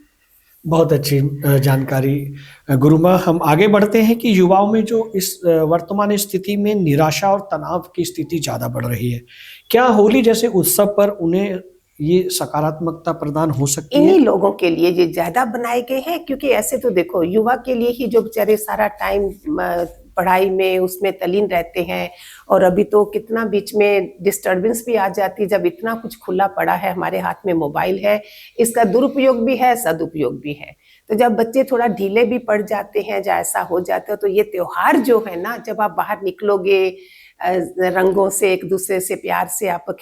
बहुत अच्छी जानकारी गुरु माँ। हम आगे बढ़ते हैं कि युवाओं में जो इस वर्तमान स्थिति में निराशा और तनाव की स्थिति ज़्यादा बढ़ रही है, क्या होली जैसे उत्सव पर उन्हें ये सकारात्मकता प्रदान हो सकती है? इन्हीं लोगों के लिए ये ज्यादा बनाए गए हैं, क्योंकि ऐसे तो देखो युवा के लिए ही जो बेचारे सारा टाइम पढ़ाई में उसमें तल्लीन रहते हैं, और अभी तो कितना बीच में डिस्टर्बेंस भी आ जाती है जब इतना कुछ खुला पड़ा है, हमारे हाथ में मोबाइल है, इसका दुरुपयोग भी है, सदुपयोग भी है। तो जब बच्चे थोड़ा ढीले भी पड़ जाते हैं, या ऐसा हो जाता है, तो ये त्योहार जो है ना, जब आप बाहर निकलोगे रंगों से, एक दूसरे से प्यार से आप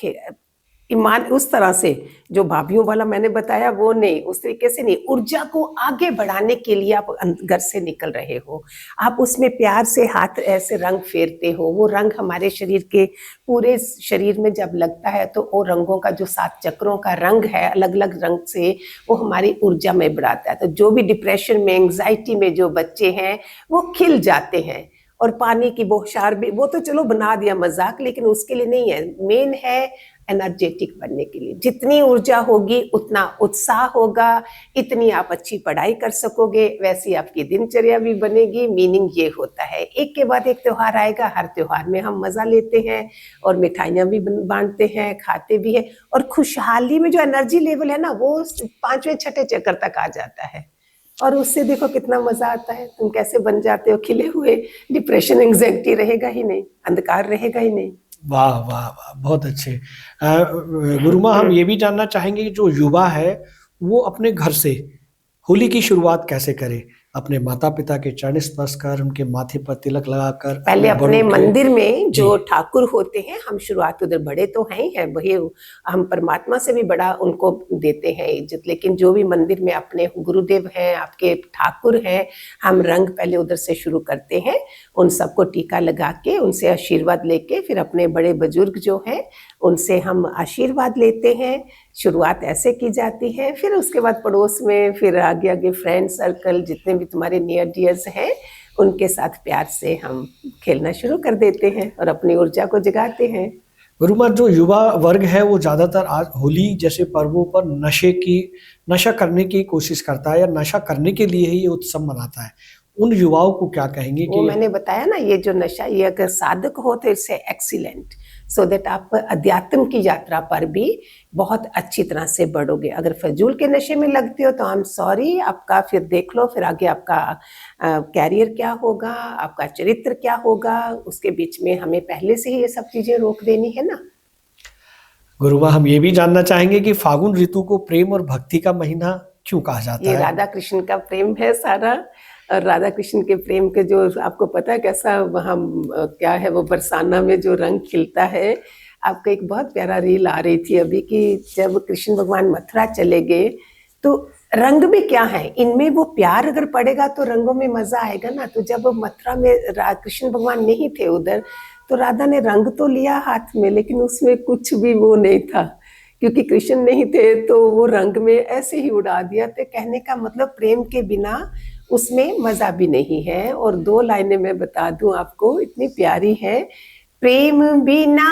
ईमान, उस तरह से जो भाभीियों वाला मैंने बताया वो नहीं, उस तरीके से नहीं, ऊर्जा को आगे बढ़ाने के लिए आप घर से निकल रहे हो, आप उसमें प्यार से हाथ ऐसे रंग फेरते हो, वो रंग हमारे शरीर के पूरे शरीर में जब लगता है तो वो रंगों का जो 7 चक्रों का रंग है, अलग अलग रंग से वो हमारी ऊर्जा में बढ़ाता है। तो जो भी डिप्रेशन में, एंग्जाइटी में जो बच्चे हैं वो खिल जाते हैं। और पानी की बौछार भी, वो तो चलो बना दिया मजाक, लेकिन उसके लिए नहीं है, मेन है एनर्जेटिक बनने के लिए। जितनी ऊर्जा होगी उतना उत्साह होगा, इतनी आप अच्छी पढ़ाई कर सकोगे, वैसी आपकी दिनचर्या भी बनेगी। मीनिंग ये होता है, एक के बाद एक त्योहार आएगा, हर त्योहार में हम मजा लेते हैं और मिठाइयाँ भी बांटते हैं, खाते भी हैं, और खुशहाली में जो एनर्जी लेवल है ना, वो 5वें 6ठे चक्कर तक आ जाता है, और उससे देखो कितना मजा आता है। तुम कैसे बन जाते हो खिले हुए, डिप्रेशन एंग्जाइटी रहेगा ही नहीं, अंधकार रहेगा ही नहीं। वाह वाह वाह, बहुत अच्छे। गुरु माँ, हम ये भी जानना चाहेंगे कि जो युवा है वो अपने घर से होली की शुरुआत कैसे करे? अपने माता पिता के चरण स्पर्श कर, उनके माथे पर तिलक लगाकर, पहले अपने बड़ों के मंदिर में जो जी ठाकुर होते हैं, हम शुरुआत उधर बड़े तो हैं ही हैं, वही हम परमात्मा से भी बड़ा उनको देते हैं इज्जत, लेकिन जो भी मंदिर में अपने गुरुदेव हैं, आपके ठाकुर हैं, हम रंग पहले उधर से शुरू करते हैं। उन सबको टीका लगा के उनसे आशीर्वाद लेके फिर अपने बड़े बुजुर्ग जो हैं उनसे हम आशीर्वाद लेते हैं। शुरुआत ऐसे की जाती है, फिर उसके बाद पड़ोस में, फिर आगे आगे फ्रेंड सर्कल, जितने भी तुम्हारे नियर डियर्स हैं उनके साथ प्यार से हम खेलना शुरू कर देते हैं और अपनी ऊर्जा को जगाते हैं। गुरुमा, जो युवा वर्ग है वो ज्यादातर आज होली जैसे पर्वों पर नशा करने की कोशिश करता है या नशा करने के लिए ही ये उत्सव मनाता है। उन युवाओं को क्या कहेंगे वो कि मैंने बताया ना, ये जो नशा, ये अगर साधक हो तो इससे एक्सीलेंट, सो दैट आप अध्यात्म की यात्रा पर भी बहुत अच्छी तरह से बढ़ोगे। अगर फजूल के नशे में लगते हो तो आई एम सॉरी, आपका फिर देख लो, फिर आगे आपका कैरियर क्या होगा, आपका चरित्र क्या होगा, उसके बीच में हमें पहले से ही ये सब चीजें रोक देनी है ना। गुरुमा, हम ये भी जानना चाहेंगे कि फागुन ऋतु को प्रेम और भक्ति का महीना क्यों कहा जाता ये है? राधा कृष्ण का प्रेम है सारा, और राधा कृष्ण के प्रेम के जो आपको पता है कैसा वहाँ क्या है, वो बरसाना में जो रंग खिलता है। आपका एक बहुत प्यारा रील आ रही थी अभी कि जब कृष्ण भगवान मथुरा चले गए तो रंग भी क्या है इनमें, वो प्यार अगर पड़ेगा तो रंगों में मजा आएगा ना। तो जब मथुरा में कृष्ण भगवान नहीं थे उधर, तो राधा ने रंग तो लिया हाथ में, लेकिन उसमें कुछ भी वो नहीं था, क्योंकि कृष्ण नहीं थे तो वो रंग में ऐसे ही उड़ा दिया। तो कहने का मतलब प्रेम के बिना उसमें मजा भी नहीं है। और दो लाइनें मैं बता दूं आपको, इतनी प्यारी है। प्रेम बिना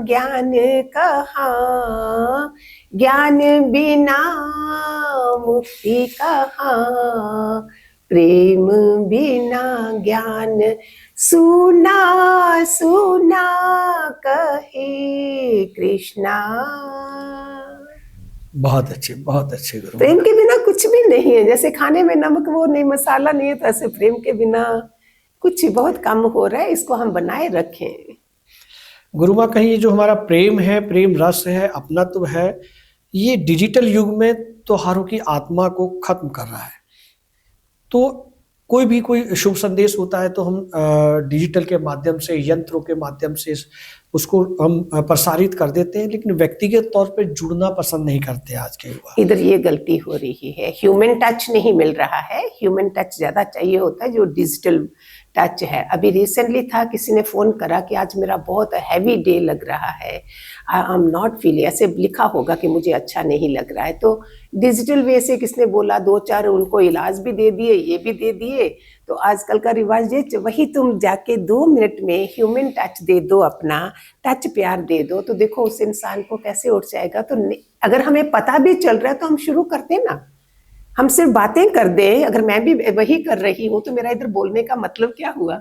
ज्ञान कहाँ, ज्ञान बिना मुक्ति कहाँ, प्रेम बिना ज्ञान सुना सुना कहे कृष्णा। बहुत अच्छे गुरु। प्रेम के बिना कुछ भी नहीं है। जैसे खाने में नमक वो नहीं, मसाला नहीं है, तो ऐसे प्रेम के बिना कुछ बहुत कम हो रहा है, इसको हम बनाए रखें। गुरुमा, कहीं ये जो हमारा प्रेम है, प्रेम रस है, अपनत्व है, ये डिजिटल युग में त्योहारों की आत्मा को खत्म कर रहा है। तो कोई शुभ संदेश होता है तो हम डिजिटल के माध्यम से, यंत्रों के माध्यम से उसको हम प्रसारित कर देते हैं, लेकिन व्यक्तिगत तौर पे जुड़ना पसंद नहीं करते आज के युवा। इधर ये गलती हो रही है, ह्यूमन टच नहीं मिल रहा है। ह्यूमन टच ज्यादा चाहिए होता है, जो डिजिटल टच है। अभी रिसेंटली था, किसी ने फोन करा कि आज मेरा बहुत हैवी डे लग रहा है, आई एम नॉट फीलिंग, ऐसे लिखा होगा कि मुझे अच्छा नहीं लग रहा है। तो डिजिटल वे से किसने बोला, दो चार उनको इलाज भी दे दिए, ये भी दे दिए। तो आजकल का रिवाज ये, वही तुम जाके 2 मिनट में ह्यूमन टच दे दो, अपना टच प्यार दे दो, तो देखो उस इंसान को कैसे उठ जाएगा। तो अगर हमें पता भी चल रहा है तो हम शुरू करते ना, हम सिर्फ बातें कर दे। अगर मैं भी वही कर रही हूँ तो मेरा इधर बोलने का मतलब क्या हुआ।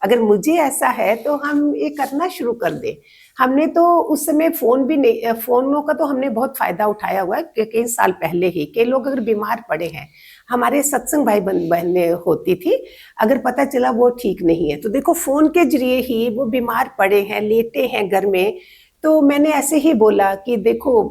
अगर मुझे ऐसा है तो हम ये करना शुरू कर दे। हमने तो उस समय फोन भी नहीं, फोनों का तो हमने बहुत फायदा उठाया हुआ है। कई साल पहले ही कई लोग अगर बीमार पड़े हैं, हमारे सत्संग भाई बहनें होती थी, अगर पता चला वो ठीक नहीं है तो देखो फोन के जरिए ही वो बीमार पड़े हैं, लेटे हैं घर में, तो मैंने ऐसे ही बोला कि देखो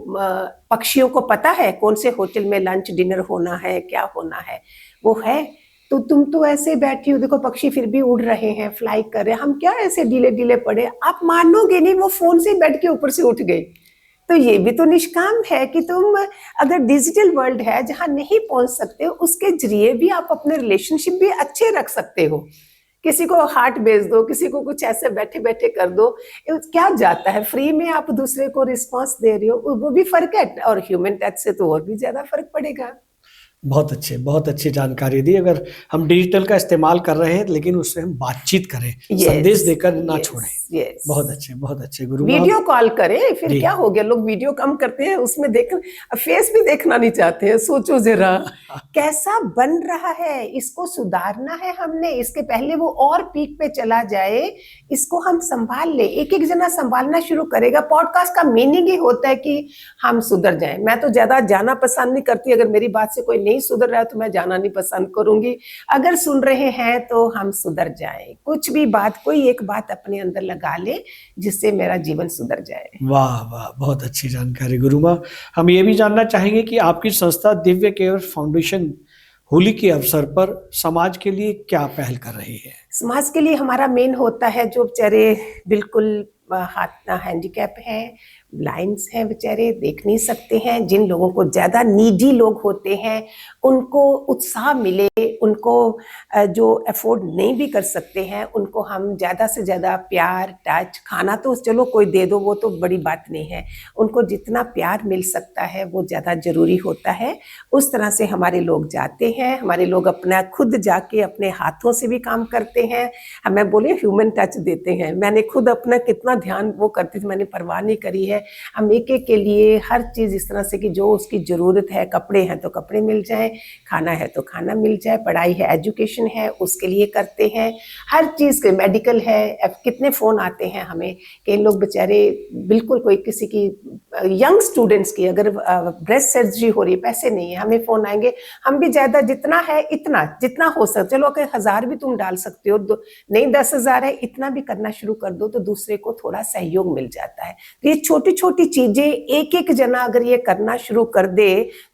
पक्षियों को पता है कौन से होटल में लंच डिनर होना है, क्या होना है, वो है। तो तुम तो ऐसे बैठी हो, देखो पक्षी फिर भी उड़ रहे हैं, फ्लाई कर रहे हैं, हम क्या ऐसे ढीले ढीले पड़े। आप मानोगे नहीं, वो फोन से बेड के ऊपर से उठ गए। तो ये भी तो निष्काम है कि तुम अगर डिजिटल वर्ल्ड है जहां नहीं पहुंच सकते, उसके जरिए भी आप अपने रिलेशनशिप भी अच्छे रख सकते हो। किसी को हार्ट भेज दो, किसी को कुछ ऐसे बैठे बैठे कर दो, क्या जाता है, फ्री में आप दूसरे को रिस्पांस दे रहे हो, वो भी फर्क है। और ह्यूमन टच से तो और भी ज्यादा फर्क पड़ेगा। बहुत अच्छी जानकारी दी। अगर हम डिजिटल का इस्तेमाल कर रहे हैं लेकिन उससे हम बातचीत करें, संदेश देकर ना छोड़ें। बहुत अच्छे गुरु। वीडियो कॉल करें, फिर क्या हो गया, लोग वीडियो कम करते हैं, उसमें देख फेस भी देखना नहीं चाहते हैं। सोचो जरा कैसा बन रहा है, इसको सुधारना है हमने, इसके पहले वो और पीक पे चला जाए, इसको हम संभाल ले। एक एक जना संभालना शुरू करेगा। पॉडकास्ट का मीनिंग ही होता है कि हम सुधर जाएं। मैं तो ज्यादा जाना पसंद नहीं करती, अगर मेरी बात से कोई नहीं सुधर रहा है तो मैं जाना नहीं पसंद करूंगी। अगर सुन रहे हैं तो हम सुधर जाएं, कुछ भी बात, कोई एक बात अपने अंदर लगा ले जिससे मेरा जीवन सुधर जाए। वाह वाह, बहुत अच्छी जानकारी गुरु माँ। हम ये भी जानना चाहेंगे कि आपकी संस्था दिव्य केयर फाउंडेशन होली के अवसर पर समाज के लिए क्या पहल कर रही है? समाज के लिए हमारा मेन होता है जो बेचारे बिल्कुल हाथ हैंडीकैप हैं, ब्लाइंड्स हैं, बेचारे देख नहीं सकते हैं, जिन लोगों को ज़्यादा नीडी लोग होते हैं, उनको उत्साह मिले, उनको जो अफोर्ड नहीं भी कर सकते हैं, उनको हम ज़्यादा से ज़्यादा प्यार, टच, खाना तो चलो कोई दे दो, वो तो बड़ी बात नहीं है, उनको जितना प्यार मिल सकता है वो ज़्यादा ज़रूरी होता है। उस तरह से हमारे लोग जाते हैं, हमारे लोग अपना खुद जाके अपने हाथों से भी काम करते हैं, हमें बोले ह्यूमन टच देते हैं। मैंने खुद अपना कितना ध्यान वो करती थी, मैंने परवाह नहीं करी है। हम एक एक के लिए हर चीज़ इस तरह से कि जो उसकी ज़रूरत है, कपड़े हैं तो कपड़े मिल जाएं, खाना है तो खाना मिल जाए, पढ़ाई है, एजुकेशन है, उसके लिए करते हैं। हर चीज़ के मेडिकल है, अब कितने फ़ोन आते हैं हमें कि लोग बेचारे बिल्कुल कोई किसी की यंग स्टूडेंट्स की अगर ब्रेस्ट सर्जरी हो रही है, पैसे नहीं है, हमें फ़ोन आएंगे, हम भी ज़्यादा जितना है इतना जितना हो सकता, चलो अगर 1000 भी तुम डाल सकते हो, नहीं 10,000 है, इतना भी करना शुरू कर दो तो दूसरे को थोड़ा सहयोग मिल जाता है। तो ये छोटी छोटी चीजें एक एक जना अगर ये करना शुरू कर दे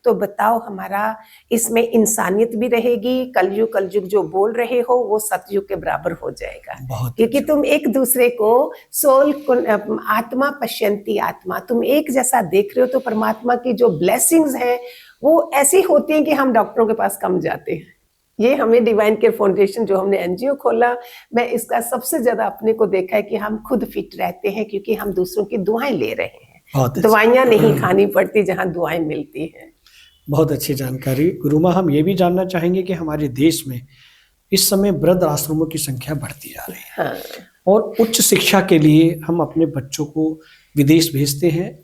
तो बताओ हमारा इसमें इंसानियत भी रहेगी, कलयुग जो बोल रहे हो वो सतयुग के बराबर हो जाएगा। क्योंकि तुम एक दूसरे को सोल आत्मा पश्यंती आत्मा, तुम एक जैसा देख रहे हो तो परमात्मा की जो ब्लेसिंग्स हैं वो ऐसी होती हैं कि हम डॉक्टरों के पास कम जाते हैं। ये हमें डिवाइन केयर फाउंडेशन जो हमने एनजीओ खोला, मैं इसका सबसे ज्यादा अपने को देखा है कि हम खुद फिट रहते हैं क्योंकि हम दूसरों की दुआएं ले रहे हैं। दवाइयां नहीं खानी पड़ती, जहां दुआएं मिलती हैं। बहुत अच्छी जानकारी गुरु माँ। हम ये भी जानना चाहेंगे कि हमारे देश में इस समय वृद्ध आश्रमों की संख्या बढ़ती जा रही है। हाँ। और उच्च शिक्षा के लिए हम अपने बच्चों को विदेश भेजते हैं,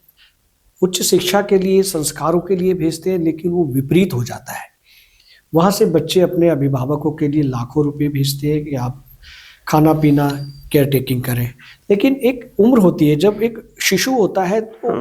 उच्च शिक्षा के लिए, संस्कारों के लिए भेजते हैं, लेकिन वो विपरीत हो जाता है। वहाँ से बच्चे अपने अभिभावकों के लिए लाखों रुपए भेजते हैं कि आप खाना पीना केयर टेकिंग करें, लेकिन एक उम्र होती है जब एक शिशु होता है तो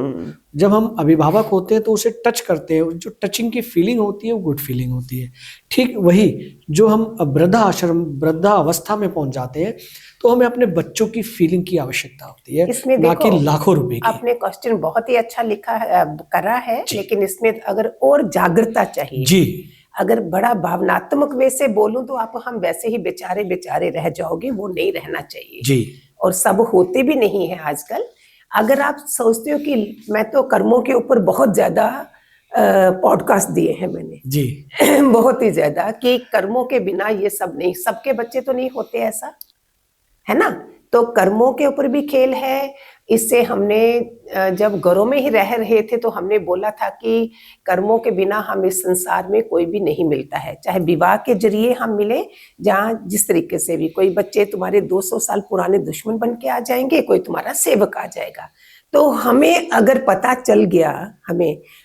जब हम अभिभावक होते हैं तो उसे टच करते हैं, जो टचिंग की फीलिंग होती है वो गुड फीलिंग होती है। ठीक वही जो हम वृद्धावस्था में पहुंच जाते हैं तो हमें अपने बच्चों की फीलिंग की आवश्यकता होती है, इसमें ना कि लाखों रुपए की। आपने क्वेश्चन बहुत ही अच्छा लिखा है, करा है, लेकिन इसमें अगर और जागरूकता चाहिए जी। अगर बड़ा भावनात्मक वे से बोलूं तो आप हम वैसे ही बेचारे बेचारे रह जाओगे, वो नहीं रहना चाहिए जी। और सब होते भी नहीं है आजकल। अगर आप सोचते हो कि मैं तो कर्मों के ऊपर बहुत ज्यादा पॉडकास्ट दिए हैं मैंने जी बहुत ही ज्यादा, कि कर्मों के बिना ये सब नहीं, सबके बच्चे तो नहीं होते ऐसा, है ना। तो कर्मों के ऊपर भी खेल है। इससे हमने जब घरों में ही रह रहे थे तो हमने बोला था कि कर्मों के बिना हम इस संसार में कोई भी नहीं मिलता है, चाहे विवाह के जरिए हम मिले, जहाँ जिस तरीके से भी कोई बच्चे तुम्हारे 200 साल पुराने दुश्मन बन के आ जाएंगे, कोई तुम्हारा सेवक आ जाएगा। तो हमें अगर पता चल गया,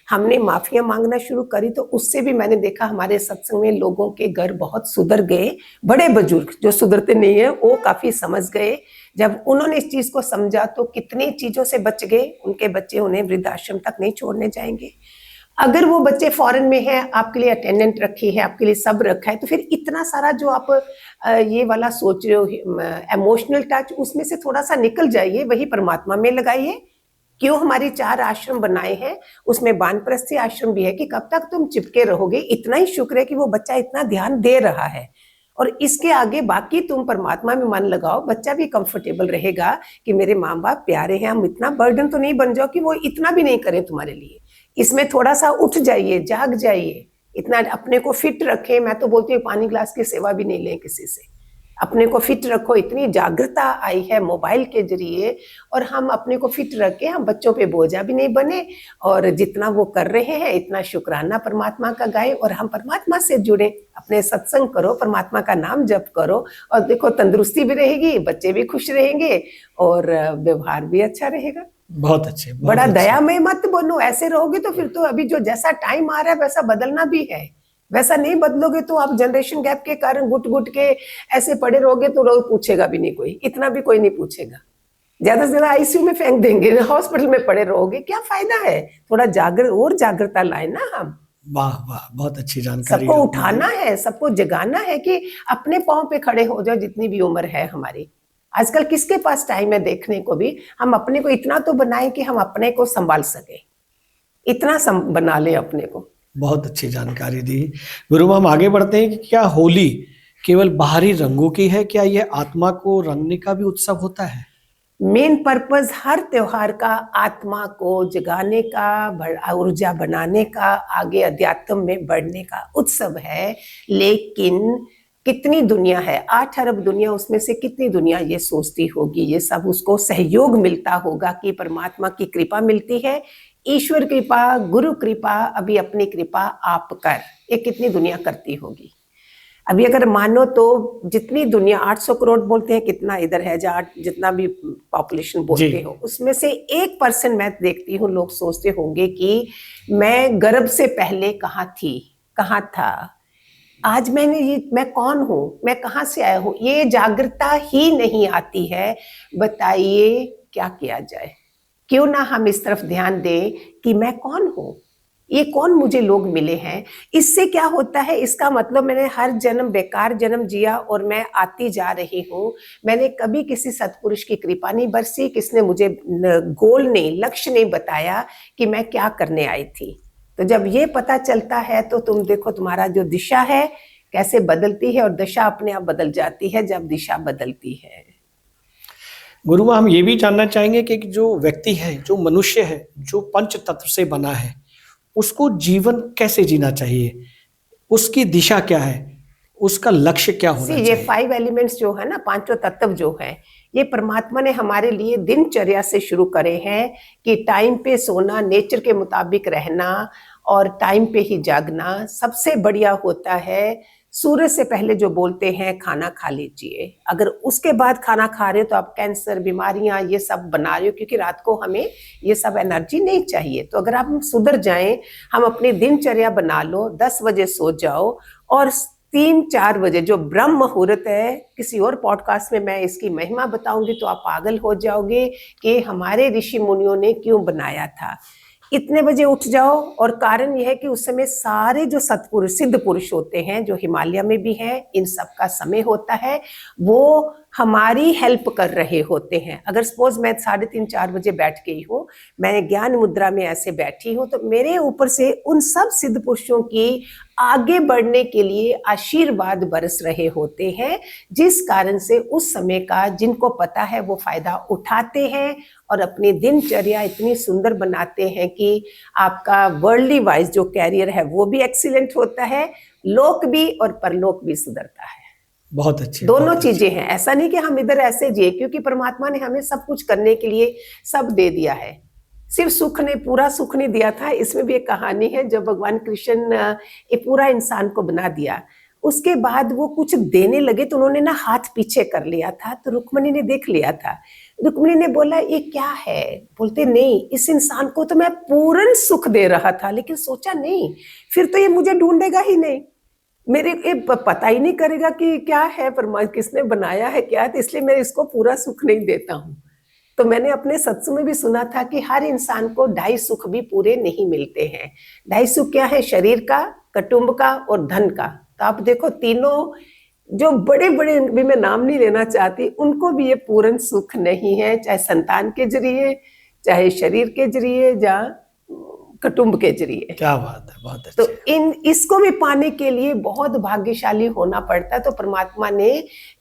हमने माफिया मांगना शुरू करी तो उससे भी मैंने देखा हमारे सत्संग में लोगों के घर बहुत सुधर गए। बड़े बुजुर्ग जो सुधरते नहीं है वो काफी समझ गए। जब उन्होंने इस चीज को समझा तो कितनी चीजों से बच गए। उनके बच्चे उन्हें वृद्धाश्रम तक नहीं छोड़ने जाएंगे। अगर वो बच्चे फॉरेन में है, आपके लिए अटेंडेंट रखी है, आपके लिए सब रखा है, तो फिर इतना सारा जो आप ये वाला सोच रहे हो इमोशनल टच, उसमें से थोड़ा सा निकल जाइए, वही परमात्मा में लगाइए। क्यों हमारी 4 आश्रम बनाए हैं, उसमें वानप्रस्थी आश्रम भी है कि कब तक तुम चिपके रहोगे। इतना ही शुक्र है कि वो बच्चा इतना ध्यान दे रहा है, और इसके आगे बाकी तुम परमात्मा में मन लगाओ, बच्चा भी कंफर्टेबल रहेगा कि मेरे माँ बाप प्यारे हैं। हम इतना बर्डन तो नहीं बन जाओ कि वो इतना भी नहीं करें तुम्हारे लिए। इसमें थोड़ा सा उठ जाइए, जाग जाइए, इतना अपने को फिट रखें। मैं तो बोलती हूँ पानी ग्लास की सेवा भी नहीं लें किसी से, अपने को फिट रखो। इतनी जागरूकता आई है मोबाइल के जरिए, और हम अपने को फिट रख के हम बच्चों पे बोझा भी नहीं बने, और जितना वो कर रहे हैं इतना शुक्राना परमात्मा का गाए, और हम परमात्मा से जुड़े, अपने सत्संग करो, परमात्मा का नाम जप करो, और देखो तंदुरुस्ती भी रहेगी, बच्चे भी खुश रहेंगे, और व्यवहार भी अच्छा रहेगा। बहुत अच्छे। बड़ा दयामय मत बनो, ऐसे रहोगे तो फिर तो अभी जो जैसा टाइम आ रहा है वैसा बदलना भी है। वैसा नहीं बदलोगे तो आप जनरेशन गैप के कारण घुट घुट के ऐसे पड़े रहोगे तो लोग पूछेगा भी नहीं, कोई इतना भी कोई नहीं पूछेगा। ज्यादा से ज्यादा आईसीयू में फेंक देंगे, हॉस्पिटल में पड़े रहोगे, क्या फायदा है। थोड़ा जागरूकता लाए ना हम। वाह वाह, बहुत अच्छी जानकारी। सबको उठाना है, सबको जगाना है कि अपने पांव पे खड़े हो जाओ। जितनी भी उम्र है हमारी, आजकल किसके पास टाइम है देखने को भी। हम अपने को इतना तो बनाएं कि हम अपने को संभाल सके, इतना बना लें अपने को। बहुत अच्छी जानकारी दी। गुरु हम आगे बढ़ते हैं कि क्या होली केवल बाहरी रंगों की है, क्या यह आत्मा को रंगने का भी उत्सव होता है? मेन पर्पस हर त्योहार का आत्मा को जगाने का, ऊर्जा बनाने का, आगे अध्यात्म में बढ़ने का उत्सव है। लेकिन कितनी दुनिया है, 8 अरब दुनिया, उसमें से कितनी दुनिया ये सोचती होगी, ये सब उसको सहयोग मिलता होगा कि परमात्मा की कृपा मिलती है, ईश्वर कृपा, गुरु कृपा, अभी अपनी कृपा आप कर, ये कितनी दुनिया करती होगी। अभी अगर मानो तो जितनी दुनिया 800 करोड़ बोलते हैं, कितना इधर है जहाँ जितना भी पॉपुलेशन बोलते हो, उसमें से 1% मैं देखती हूँ लोग सोचते होंगे कि मैं गर्भ से पहले कहाँ थी, कहाँ था, आज मैं कौन हूँ, मैं कहाँ से आया हूँ, ये जागरूकता ही नहीं आती है। बताइए क्या किया जाए, क्यों ना हम इस तरफ ध्यान दें कि मैं कौन हूँ, ये कौन मुझे लोग मिले हैं। इससे क्या होता है, इसका मतलब मैंने हर जन्म बेकार जन्म जिया और मैं आती जा रही हूँ, मैंने कभी किसी सत्पुरुष की कृपा नहीं बरसी, किसने मुझे गोल नहीं, लक्ष्य नहीं बताया कि मैं क्या करने आई थी। तो जब ये पता चलता है तो तुम देखो तुम्हारा जो दिशा है कैसे बदलती है, और दशा अपने आप बदल जाती है जब दिशा बदलती है। गुरु हम ये भी जानना चाहेंगे कि जो व्यक्ति है, जो मनुष्य है, जो पंच तत्व से बना है, उसको जीवन कैसे जीना चाहिए, उसकी दिशा क्या है, उसका लक्ष्य क्या होना ये चाहिए? 5 एलिमेंट्स जो है ना, पांचों तत्व जो है, ये परमात्मा ने हमारे लिए दिनचर्या से शुरू करे हैं कि टाइम पे सोना, नेचर के मुताबिक रहना और टाइम पे ही जागना सबसे बढ़िया होता है। सूरज से पहले जो बोलते हैं खाना खा लीजिए, अगर उसके बाद खाना खा रहे हो तो आप कैंसर, बीमारियां ये सब बना रहे हो, क्योंकि रात को हमें ये सब एनर्जी नहीं चाहिए। तो अगर आप सुधर जाएं, हम अपनी दिनचर्या बना लो, 10 बजे सो जाओ और 3-4 बजे जो ब्रह्म मुहूर्त है, किसी और पॉडकास्ट में मैं इसकी महिमा बताऊंगी तो आप पागल हो जाओगे कि हमारे ऋषि मुनियों ने क्यों बनाया था। इतने बजे उठ जाओ, और कारण यह है कि उस समय सारे जो सत्पुरुष, सिद्ध पुरुष होते हैं, जो हिमालय में भी हैं, इन सब का समय होता है, वो हमारी हेल्प कर रहे होते हैं। अगर सपोज मैं 3:30-4 बजे बैठ गई हूँ, मैं ज्ञान मुद्रा में ऐसे बैठी हूँ, तो मेरे ऊपर से उन सब सिद्ध पुरुषों की आगे बढ़ने के लिए आशीर्वाद बरस रहे होते हैं, जिस कारण से उस समय का जिनको पता है वो फायदा उठाते हैं और अपनी दिनचर्या इतनी सुंदर बनाते हैं कि आपका वर्ल्डली वाइज जो कैरियर है वो भी एक्सीलेंट होता है, लोक भी और परलोक भी सुधरता है। बहुत अच्छी, दोनों बहुत चीजें हैं, ऐसा नहीं कि हम इधर ऐसे जिए, क्योंकि परमात्मा ने हमें सब कुछ करने के लिए सब दे दिया है, सिर्फ सुख ने, पूरा सुख नहीं दिया था। इसमें भी एक कहानी है, जब भगवान कृष्ण ये पूरा इंसान को बना दिया, उसके बाद वो कुछ देने लगे तो उन्होंने ना हाथ पीछे कर लिया था, तो रुक्मिणी ने देख लिया था। रुक्मिणी ने बोला ये क्या है, बोलते नहीं, इस इंसान को तो मैं पूर्ण सुख दे रहा था, लेकिन सोचा नहीं फिर तो ये मुझे ढूंढेगा ही नहीं, मेरे ये पता ही नहीं करेगा कि क्या है, परमात्मा किसने बनाया है क्या है, तो इसलिए मैं इसको पूरा सुख नहीं देता हूँ। तो मैंने अपने सत्संग में भी सुना था कि हर इंसान को 2.5 सुख भी पूरे नहीं मिलते हैं। 2.5 सुख क्या है, शरीर का, कुटुंब का और धन का। तो आप देखो तीनों जो बड़े बड़े भी मैं नाम नहीं लेना चाहती, उनको भी ये पूर्ण सुख नहीं है, चाहे संतान के जरिए, चाहे शरीर के जरिए, या कुटुंब के जरिए। क्या बात है, बहुत तो अच्छी। इसको भी पाने के लिए बहुत भाग्यशाली होना पड़ता है। तो परमात्मा ने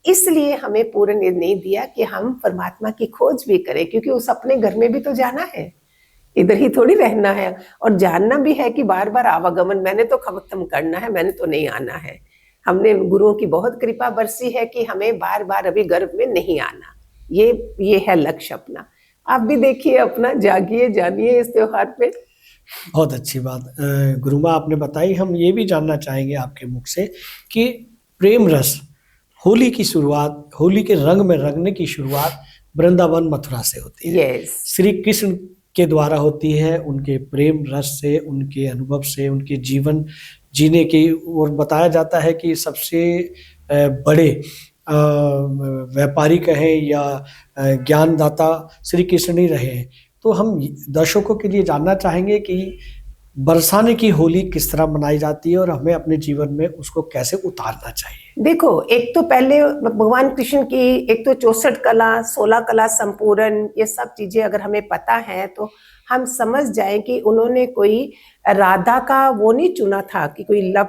इसलिए हमें पूर्ण नहीं दिया कि हम परमात्मा की खोज भी करें, क्योंकि उस अपने घर में भी तो जाना है, इधर ही थोड़ी रहना है, और जानना भी है कि बार बार आवागमन मैंने तो खत्म करना है, मैंने तो नहीं आना है। हमने गुरुओं की बहुत कृपा बरसी है कि हमें बार बार अभी गर्भ में नहीं आना, ये है लक्ष्य अपना। आप भी देखिए अपना, जागिए, जानिए इस त्योहार पे। बहुत अच्छी बात गुरुमा आपने बताई। हम ये भी जानना चाहेंगे आपके मुख से कि प्रेम रस, होली की शुरुआत, होली के रंग में रंगने की शुरुआत वृंदावन मथुरा से होती है। यस, श्री कृष्ण के द्वारा होती है, उनके प्रेम रस से, उनके अनुभव से, उनके जीवन जीने की। और बताया जाता है कि सबसे बड़े व्यापारी कहें या ज्ञानदाता श्री कृष्ण ही रहे हैं। तो हम दर्शकों के लिए जानना चाहेंगे कि बरसाने की होली किस तरह मनाई जाती है और हमें अपने जीवन में उसको कैसे उतारना चाहिए? देखो, एक तो पहले भगवान कृष्ण की एक तो 64 कला, 16 कला संपूर्ण, ये सब चीजें अगर हमें पता है तो हम समझ जाएं कि उन्होंने कोई राधा का वो नहीं चुना था कि कोई लव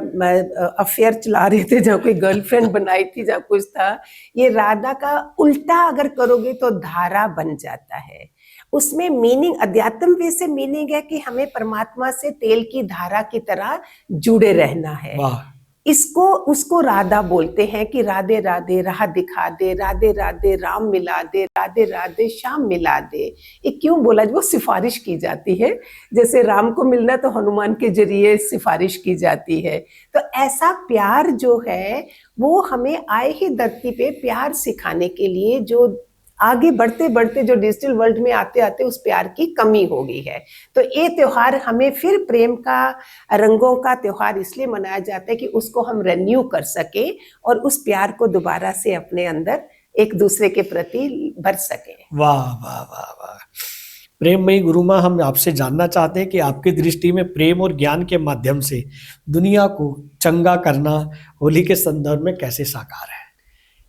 अफेयर चला रहे थे, जहाँ कोई गर्लफ्रेंड बनाई थी, जहाँ कुछ था। ये राधा का उल्टा अगर करोगे तो धारा बन जाता है। उसमें मीनिंग, अध्यात्म वे से मीनिंग है कि हमें परमात्मा से तेल की धारा की तरह जुड़े रहना है। वाह, इसको उसको राधा बोलते हैं कि राधे राधे राह दिखा दे, राधे राधे राम मिला दे, राधे राधे श्याम मिला दे। ये क्यों बोला? वो सिफारिश की जाती है, जैसे राम को मिलना तो हनुमान के जरिए सिफारिश की जाती है। तो ऐसा प्यार जो है वो हमें आए ही धरती पे प्यार सिखाने के लिए, जो आगे बढ़ते बढ़ते जो डिजिटल वर्ल्ड में आते आते उस प्यार की कमी हो गई है। तो ये त्योहार हमें फिर प्रेम का, रंगों का त्योहार इसलिए मनाया जाता है कि उसको हम रेन्यू कर सके और उस प्यार को दोबारा से अपने अंदर एक दूसरे के प्रति भर सके। वाह, वाह, वाह, वाह। प्रेममयी गुरु माँ, हम आपसे जानना चाहते हैं कि आपकी दृष्टि में प्रेम और ज्ञान के माध्यम से दुनिया को चंगा करना होली के संदर्भ में कैसे साकार है?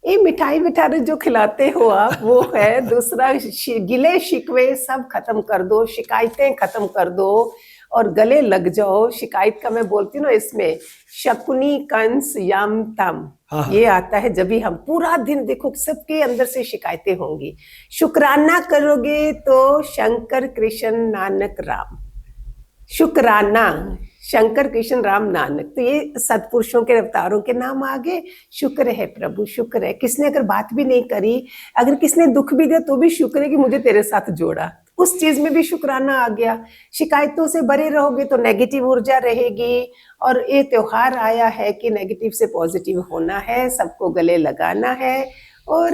ये मिठाई विठाई जो खिलाते हो आप, वो है। दूसरा, गिले शिकवे सब खत्म कर दो, शिकायतें खत्म कर दो और गले लग जाओ। शिकायत का मैं बोलती हूँ ना, इसमें शकुनी कंस यम तम, हाँ, ये आता है जब भी हम पूरा दिन, देखो सबके अंदर से शिकायतें होंगी। शुक्राना करोगे तो शंकर कृष्ण नानक राम, शुक्राना, शंकर कृष्ण राम नानक, तो ये सत्पुरुषों के अवतारों के नाम आ गए। शुक्र है प्रभु, शुक्र है। किसने अगर बात भी नहीं करी, अगर किसने दुख भी दिया तो भी शुक्र है कि मुझे तेरे साथ जोड़ा, उस चीज में भी शुक्राना आ गया। शिकायतों से भरे रहोगे तो नेगेटिव ऊर्जा रहेगी। और ये त्योहार आया है कि नेगेटिव से पॉजिटिव होना है, सबको गले लगाना है और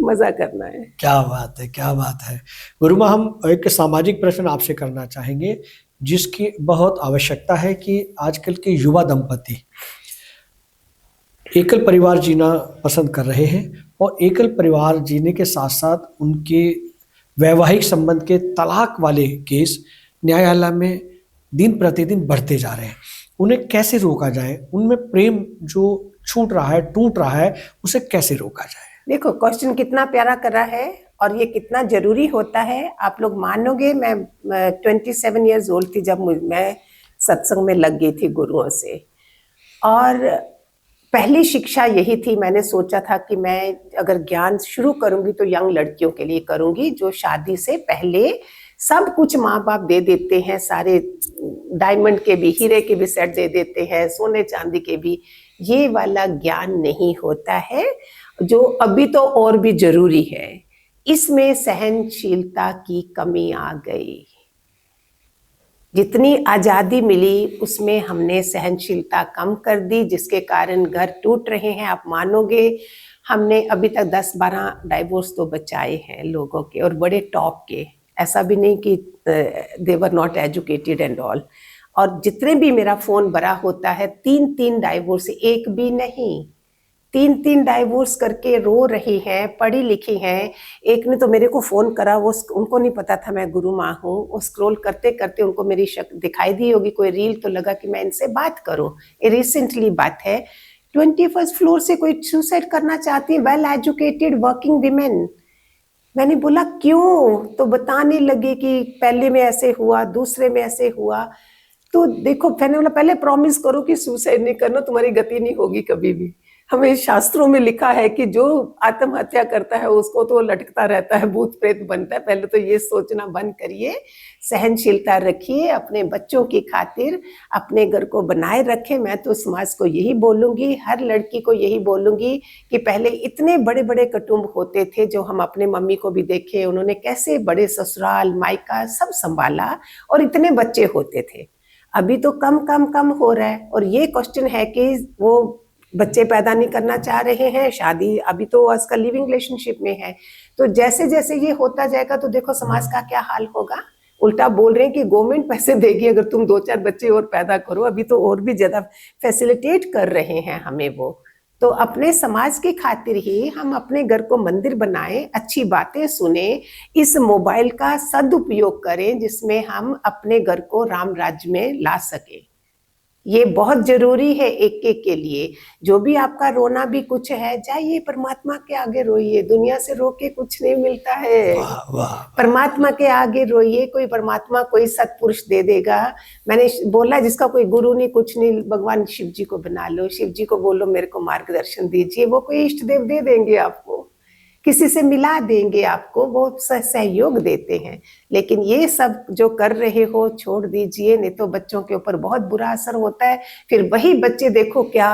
मजा करना है। क्या बात है, क्या बात है। गुरु माँ, हम एक सामाजिक प्रश्न आपसे करना चाहेंगे जिसकी बहुत आवश्यकता है कि आजकल के युवा दंपति एकल परिवार जीना पसंद कर रहे हैं और एकल परिवार जीने के साथ साथ उनके वैवाहिक संबंध के तलाक वाले केस न्यायालय में दिन प्रतिदिन बढ़ते जा रहे हैं। उन्हें कैसे रोका जाए? उनमें प्रेम जो छूट रहा है, टूट रहा है, उसे कैसे रोका जाए? देखो, क्वेश्चन कितना प्यारा करा है और ये कितना जरूरी होता है। आप लोग मानोगे, मैं 27 ईयर्स ओल्ड थी जब मैं सत्संग में लग गई थी गुरुओं से, और पहली शिक्षा यही थी। मैंने सोचा था कि मैं अगर ज्ञान शुरू करूंगी तो यंग लड़कियों के लिए करूंगी, जो शादी से पहले सब कुछ माँ बाप दे देते हैं, सारे डायमंड के भी, हीरे के भी सेट दे देते हैं, सोने चांदी के भी। ये वाला ज्ञान नहीं होता है, जो अभी तो और भी जरूरी है। इसमें सहनशीलता की कमी आ गई। जितनी आजादी मिली उसमें हमने सहनशीलता कम कर दी, जिसके कारण घर टूट रहे हैं। आप मानोगे, हमने अभी तक 10-12 डाइवोर्स तो बचाए हैं लोगों के, और बड़े टॉप के। ऐसा भी नहीं कि they were not educated and all. और जितने भी मेरा फोन भरा होता है, 3-3 डाइवोर्स, एक भी नहीं, 3-3 डाइवोर्स करके रो रही हैं, पढ़ी लिखी हैं। एक ने तो मेरे को फोन करा, वो उनको नहीं पता था मैं गुरु माँ हूँ। वो स्क्रॉल करते करते उनको मेरी शक्ल दिखाई दी होगी, कोई रील, तो लगा कि मैं इनसे बात करूँ। ये रिसेंटली बात है, 21st फ्लोर से कोई सुसाइड करना चाहती है, वेल एजुकेटेड वर्किंग विमेन। मैंने बोला क्यों? तो बताने लगे कि पहले में ऐसे हुआ, दूसरे में ऐसे हुआ। तो देखो, मैंने बोला पहले प्रॉमिस करो कि सुसाइड नहीं करना, तुम्हारी गति नहीं होगी कभी भी। हमें शास्त्रों में लिखा है कि जो आत्महत्या करता है उसको तो लटकता रहता है, भूत प्रेत बनता है। पहले तो ये सोचना बंद करिए, सहनशीलता रखिए, अपने बच्चों की खातिर अपने घर को बनाए रखें। मैं तो समाज को यही बोलूंगी, हर लड़की को यही बोलूंगी कि पहले इतने बड़े बड़े कुटुंब होते थे, जो हम अपने मम्मी को भी देखे, उन्होंने कैसे बड़े ससुराल मायका सब संभाला और इतने बच्चे होते थे। अभी तो कम कम कम हो रहा है। और ये क्वेश्चन है कि वो बच्चे पैदा नहीं करना चाह रहे हैं, शादी अभी तो आजकल लिविंग रिलेशनशिप में है। तो जैसे जैसे ये होता जाएगा तो देखो समाज का क्या हाल होगा। उल्टा बोल रहे हैं कि गवर्नमेंट पैसे देगी अगर तुम 2-4 बच्चे और पैदा करो। अभी तो और भी ज्यादा फैसिलिटेट कर रहे हैं हमें वो। तो अपने समाज की खातिर ही हम अपने घर को मंदिर बनाएं, अच्छी बातें सुने, इस मोबाइल का सदुपयोग करें जिसमें हम अपने घर को राम राज्य में ला सके। ये बहुत जरूरी है एक एक के लिए। जो भी आपका रोना भी कुछ है, जाइए परमात्मा के आगे रोइए, दुनिया से रो के कुछ नहीं मिलता है। वाह वाह। परमात्मा के आगे रोइए, कोई परमात्मा कोई सत्पुरुष दे देगा। मैंने बोला जिसका कोई गुरु नहीं कुछ नहीं, भगवान शिव जी को बना लो, शिव जी को बोलो मेरे को मार्गदर्शन दीजिए, वो कोई इष्ट देव दे देंगे आपको, किसी से मिला देंगे आपको, वो सहयोग देते हैं। लेकिन ये सब जो कर रहे हो छोड़ दीजिए, नहीं तो बच्चों के ऊपर बहुत बुरा असर होता है। फिर वही बच्चे देखो क्या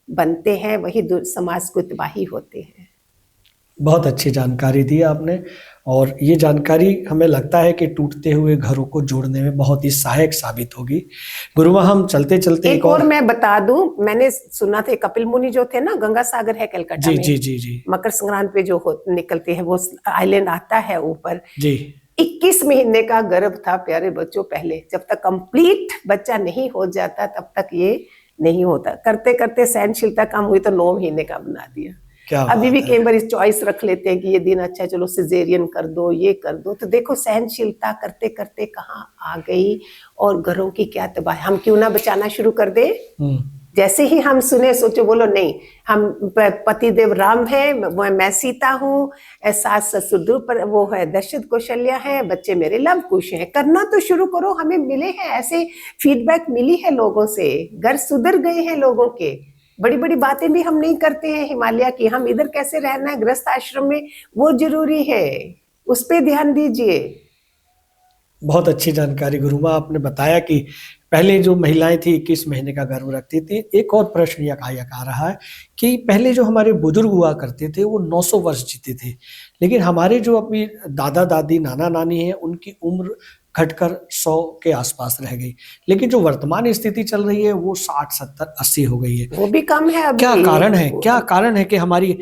बनते हैं, वही समाज को तबाही होते हैं। बहुत अच्छी जानकारी दी आपने, और ये जानकारी हमें लगता है कि टूटते हुए घरों को जोड़ने में बहुत ही सहायक साबित होगी। गुरुमा, हम चलते चलते एक और मैं बता दूं, मैंने सुना था कपिल मुनि जो थे ना, गंगा सागर है कलकत्ता में, जी, मकर संक्रांति पे जो निकलते हैं, वो आइलैंड आता है ऊपर जी। 21 महीने का गर्भ था प्यारे बच्चों। पहले जब तक कंप्लीट बच्चा नहीं हो जाता तब तक ये नहीं होता, करते करते सहनशीलता कम हुई तो 9 महीने का बना दिया। अभी भी कई बार इस चॉइस रख लेते हैं कि ये दिन अच्छा चलो सिजेरियन कर दो, ये कर दो, तो देखो सहनशीलता करते करते कहाँ आ गई और घरों की क्या तबाही। हम क्यों ना बचाना शुरू कर दे। जैसे ही हम सुने सोचो बोलो नहीं, हम पतिदेव राम है, मैं सीता हूँ, सास ससुर पर वो है दशरथ कौशल्या है, बच्चे मेरे लव कुश हैं, करना तो शुरू करो। हमें मिले हैं ऐसे फीडबैक मिली है लोगों से, घर सुधर गए हैं लोगों के। बड़ी बड़ी बातें भी हम नहीं करते हैं हिमालय की, हम इधर कैसे रहना है गृहस्थ आश्रम में, वो जरूरी है, उस पर ध्यान दीजिए। बहुत अच्छी जानकारी गुरुमा, आपने बताया कि पहले जो महिलाएं थी 21 महीने का गर्भ रखती थी। एक और प्रश्न यह आ रहा है कि पहले जो हमारे बुजुर्ग हुआ करते थे वो 900 वर्ष जीते थे, लेकिन हमारे जो अभी दादा दादी नाना नानी हैं उनकी उम्र घटकर 100 के आसपास रह गई, लेकिन जो वर्तमान स्थिति चल रही है वो 60 70 80 हो गई है। वो भी कम है अभी। क्या कारण है, क्या कारण है कि हमारी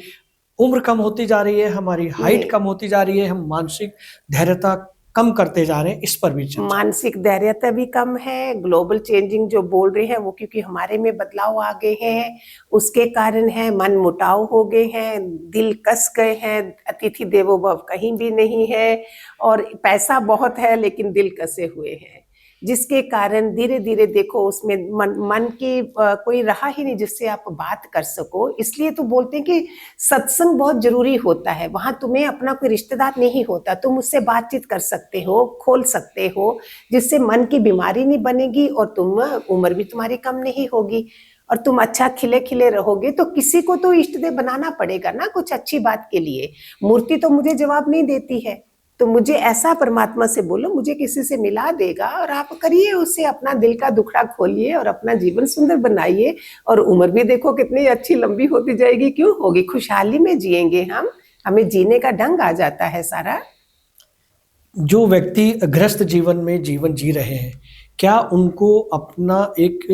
उम्र कम होती जा रही है, हमारी हाइट कम होती जा रही है, हम मानसिक धैर्यता कम करते जा रहे हैं, इस पर भी चर्चा। मानसिक धैर्यता भी कम है, ग्लोबल चेंजिंग जो बोल रहे हैं वो क्योंकि हमारे में बदलाव आ गए हैं उसके कारण है, मन मुटाव हो गए हैं, दिल कस गए हैं, अतिथि देवो भव कहीं भी नहीं है, और पैसा बहुत है लेकिन दिल कसे हुए हैं, जिसके कारण धीरे धीरे देखो उसमें मन की कोई रहा ही नहीं जिससे आप बात कर सको। इसलिए तो बोलते हैं कि सत्संग बहुत जरूरी होता है, वहां तुम्हें अपना कोई रिश्तेदार नहीं होता, तुम उससे बातचीत कर सकते हो, खोल सकते हो, जिससे मन की बीमारी नहीं बनेगी और तुम उम्र भी तुम्हारी कम नहीं होगी और तुम अच्छा खिले खिले रहोगे। तो किसी को तो इष्ट देव बनाना पड़ेगा ना कुछ अच्छी बात के लिए। मूर्ति तो मुझे जवाब नहीं देती है, तो मुझे ऐसा परमात्मा से बोलो, मुझे किसी से मिला देगा और आप करिए उससे, अपना दिल का दुखड़ा खोलिए और अपना जीवन सुंदर बनाइए, और उम्र भी देखो कितनी अच्छी लंबी होती जाएगी। क्यों होगी, खुशहाली में जिएंगे हम, हमें जीने का ढंग आ जाता है सारा। जो व्यक्ति गृहस्थ जीवन में जीवन जी रहे हैं, क्या उनको अपना एक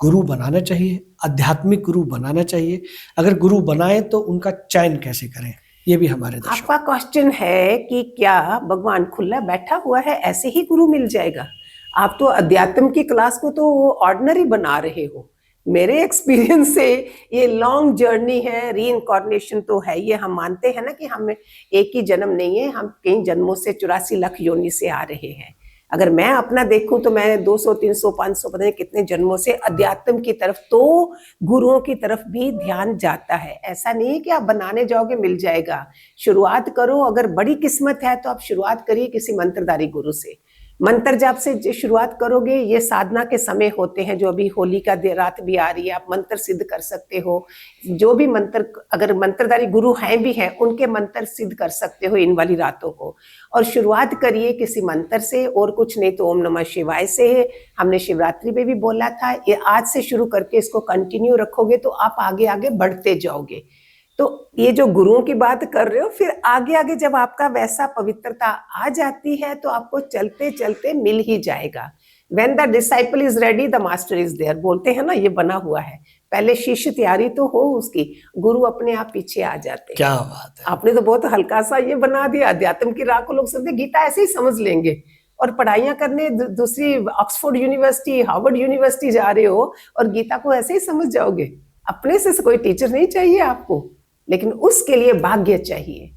गुरु बनाना चाहिए, आध्यात्मिक गुरु बनाना चाहिए? अगर गुरु बनाए तो उनका चयन कैसे करें, ये भी हमारे दर्शक। आपका क्वेश्चन है कि क्या भगवान खुला बैठा हुआ है ऐसे ही गुरु मिल जाएगा? आप तो अध्यात्म की क्लास को तो ऑर्डिनरी बना रहे हो। मेरे एक्सपीरियंस से ये लॉन्ग जर्नी है, रीइंकार्नेशन तो है, ये हम मानते हैं ना कि हम एक ही जन्म नहीं है, हम कई जन्मों से 84 लाख योनि से आ रहे हैं। अगर मैं अपना देखूं तो मैं 200 300 500 पता नहीं कितने जन्मों से अध्यात्म की तरफ, तो गुरुओं की तरफ भी ध्यान जाता है। ऐसा नहीं है कि आप बनाने जाओगे मिल जाएगा, शुरुआत करो, अगर बड़ी किस्मत है तो आप शुरुआत करिए किसी मंत्रधारी गुरु से, मंत्र जाप से शुरुआत करोगे। ये साधना के समय होते हैं, जो अभी होली का रात भी आ रही है, आप मंत्र सिद्ध कर सकते हो, जो भी मंत्र, अगर मंत्रधारी गुरु हैं भी हैं उनके मंत्र सिद्ध कर सकते हो इन वाली रातों को। और शुरुआत करिए किसी मंत्र से, और कुछ नहीं तो ओम नमः शिवाय से है, हमने शिवरात्रि में भी बोला था, ये आज से शुरू करके इसको कंटिन्यू रखोगे तो आप आगे आगे बढ़ते जाओगे। तो ये जो गुरुओं की बात कर रहे हो, फिर आगे आगे जब आपका वैसा पवित्रता आ जाती है तो आपको चलते चलते मिल ही जाएगा। When the disciple is ready, the master is there, बोलते हैं ना, ये बना हुआ है। पहले शिष्य तैयारी तो हो उसकी, गुरु अपने आप पीछे आ जाते हैं। क्या बात है, आपने तो बहुत हल्का सा ये बना दिया। अध्यात्म की राह को लोग समझते गीता ऐसे ही समझ लेंगे, और पढ़ाइयां करने दूसरी ऑक्सफोर्ड यूनिवर्सिटी, हार्वर्ड यूनिवर्सिटी जा रहे हो और गीता को ऐसे ही समझ जाओगे। अपने से कोई टीचर नहीं चाहिए आपको, लेकिन उसके लिए भाग्य चाहिए।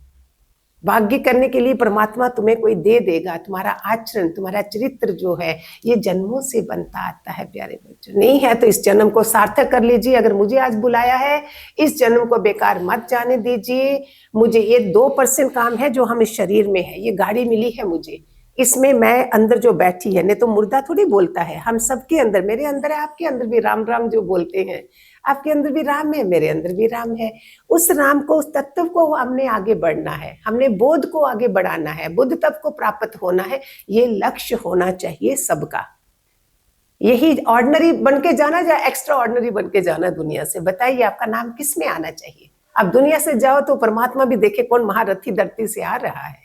भाग्य करने के लिए परमात्मा तुम्हें कोई दे देगा। तुम्हारा आचरण, तुम्हारा चरित्र जो है ये जन्मों से बनता आता है प्यारे बच्चों। नहीं है तो इस जन्म को सार्थक कर लीजिए। अगर मुझे आज बुलाया है, इस जन्म को बेकार मत जाने दीजिए। मुझे ये 2% काम है जो हम इस शरीर में है, ये गाड़ी मिली है मुझे, इसमें मैं अंदर जो बैठी है, नहीं तो मुर्दा थोड़ी बोलता है। हम सबके अंदर, मेरे अंदर है, आपके अंदर भी राम राम जो बोलते हैं, आपके अंदर भी राम है, मेरे अंदर भी राम है। उस राम को, उस तत्व को हमने आगे बढ़ना है, हमने बोध को आगे बढ़ाना है, बुद्ध तत्व को प्राप्त होना है। ये लक्ष्य होना चाहिए सबका। यही ऑर्डिनरी बन के जाना या एक्स्ट्रा ऑर्डिनरी बन के जाना दुनिया से? बताइए, आपका नाम किस में आना चाहिए? आप दुनिया से जाओ तो परमात्मा भी देखे कौन महारथी धरती से आ रहा है।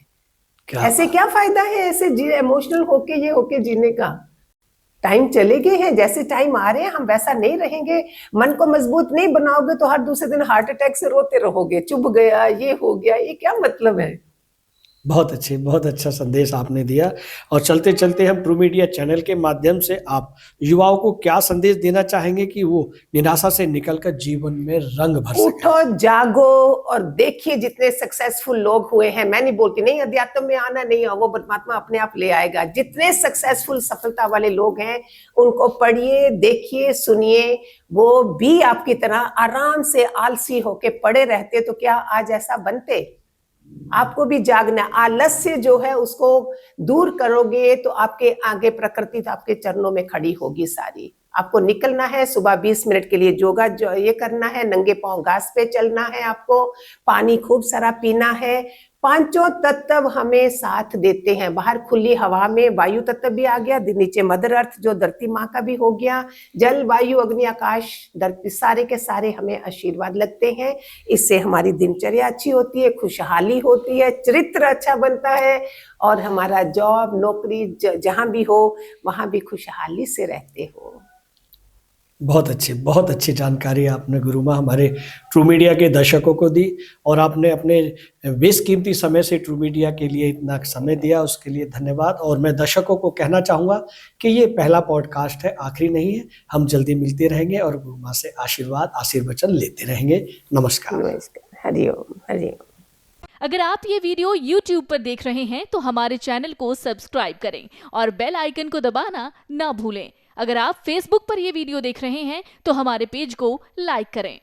ऐसे क्या फायदा है ऐसे इमोशनल होके, ये होके जीने का? टाइम चले गए हैं, जैसे टाइम आ रहे हैं हम वैसा नहीं रहेंगे। मन को मजबूत नहीं बनाओगे तो हर दूसरे दिन हार्ट अटैक से रोते रहोगे, चुभ गया, ये हो गया, ये क्या मतलब है? बहुत अच्छा संदेश आपने दिया। और चलते चलते हम ट्रू मीडिया चैनल के माध्यम से आप युवाओं को क्या संदेश देना चाहेंगे कि वो निराशा से निकलकर जीवन में रंग भर सके? उठो, जागो और देखिए जितने सक्सेसफुल लोग हुए हैं। मैं नहीं बोलती नहीं अध्यात्म में आना नहीं है, वो परमात्मा अपने आप ले आएगा। जितने सक्सेसफुल सफलता वाले लोग हैं उनको पढ़िए, देखिए, सुनिए। वो भी आपकी तरह आराम से आलसी होके पड़े रहते तो क्या आज ऐसा बनते? आपको भी जागना, आलस्य जो है उसको दूर करोगे तो आपके आगे प्रकृति आपके चरणों में खड़ी होगी सारी। आपको निकलना है, सुबह 20 मिनट के लिए योगा जो ये करना है, नंगे पांव घास पे चलना है, आपको पानी खूब सारा पीना है। पांचों तत्व हमें साथ देते हैं। बाहर खुली हवा में वायु तत्व भी आ गया, नीचे मदर अर्थ जो धरती माँ का भी हो गया, जल, वायु, अग्नि, आकाश, धरती, सारे के सारे हमें आशीर्वाद लगते हैं। इससे हमारी दिनचर्या अच्छी होती है, खुशहाली होती है, चरित्र अच्छा बनता है और हमारा जॉब, नौकरी जहां भी हो वहां भी खुशहाली से रहते हो। बहुत अच्छी जानकारी आपने गुरु माँ हमारे ट्रू मीडिया के दर्शकों को दी। और आपने अपने बेशकीमती समय से ट्रू मीडिया के लिए इतना समय दिया, उसके लिए धन्यवाद। और मैं दर्शकों को कहना चाहूँगा कि ये पहला पॉडकास्ट है, आखिरी नहीं है। हम जल्दी मिलते रहेंगे और गुरु माँ से आशीर्वचन लेते रहेंगे। नमस्कार। हरिओम, हरिओम। अगर आप ये वीडियो YouTube पर देख रहे हैं तो हमारे चैनल को सब्सक्राइब करें और बेल आइकन को दबाना ना भूलें। अगर आप Facebook पर ये वीडियो देख रहे हैं तो हमारे पेज को लाइक करें।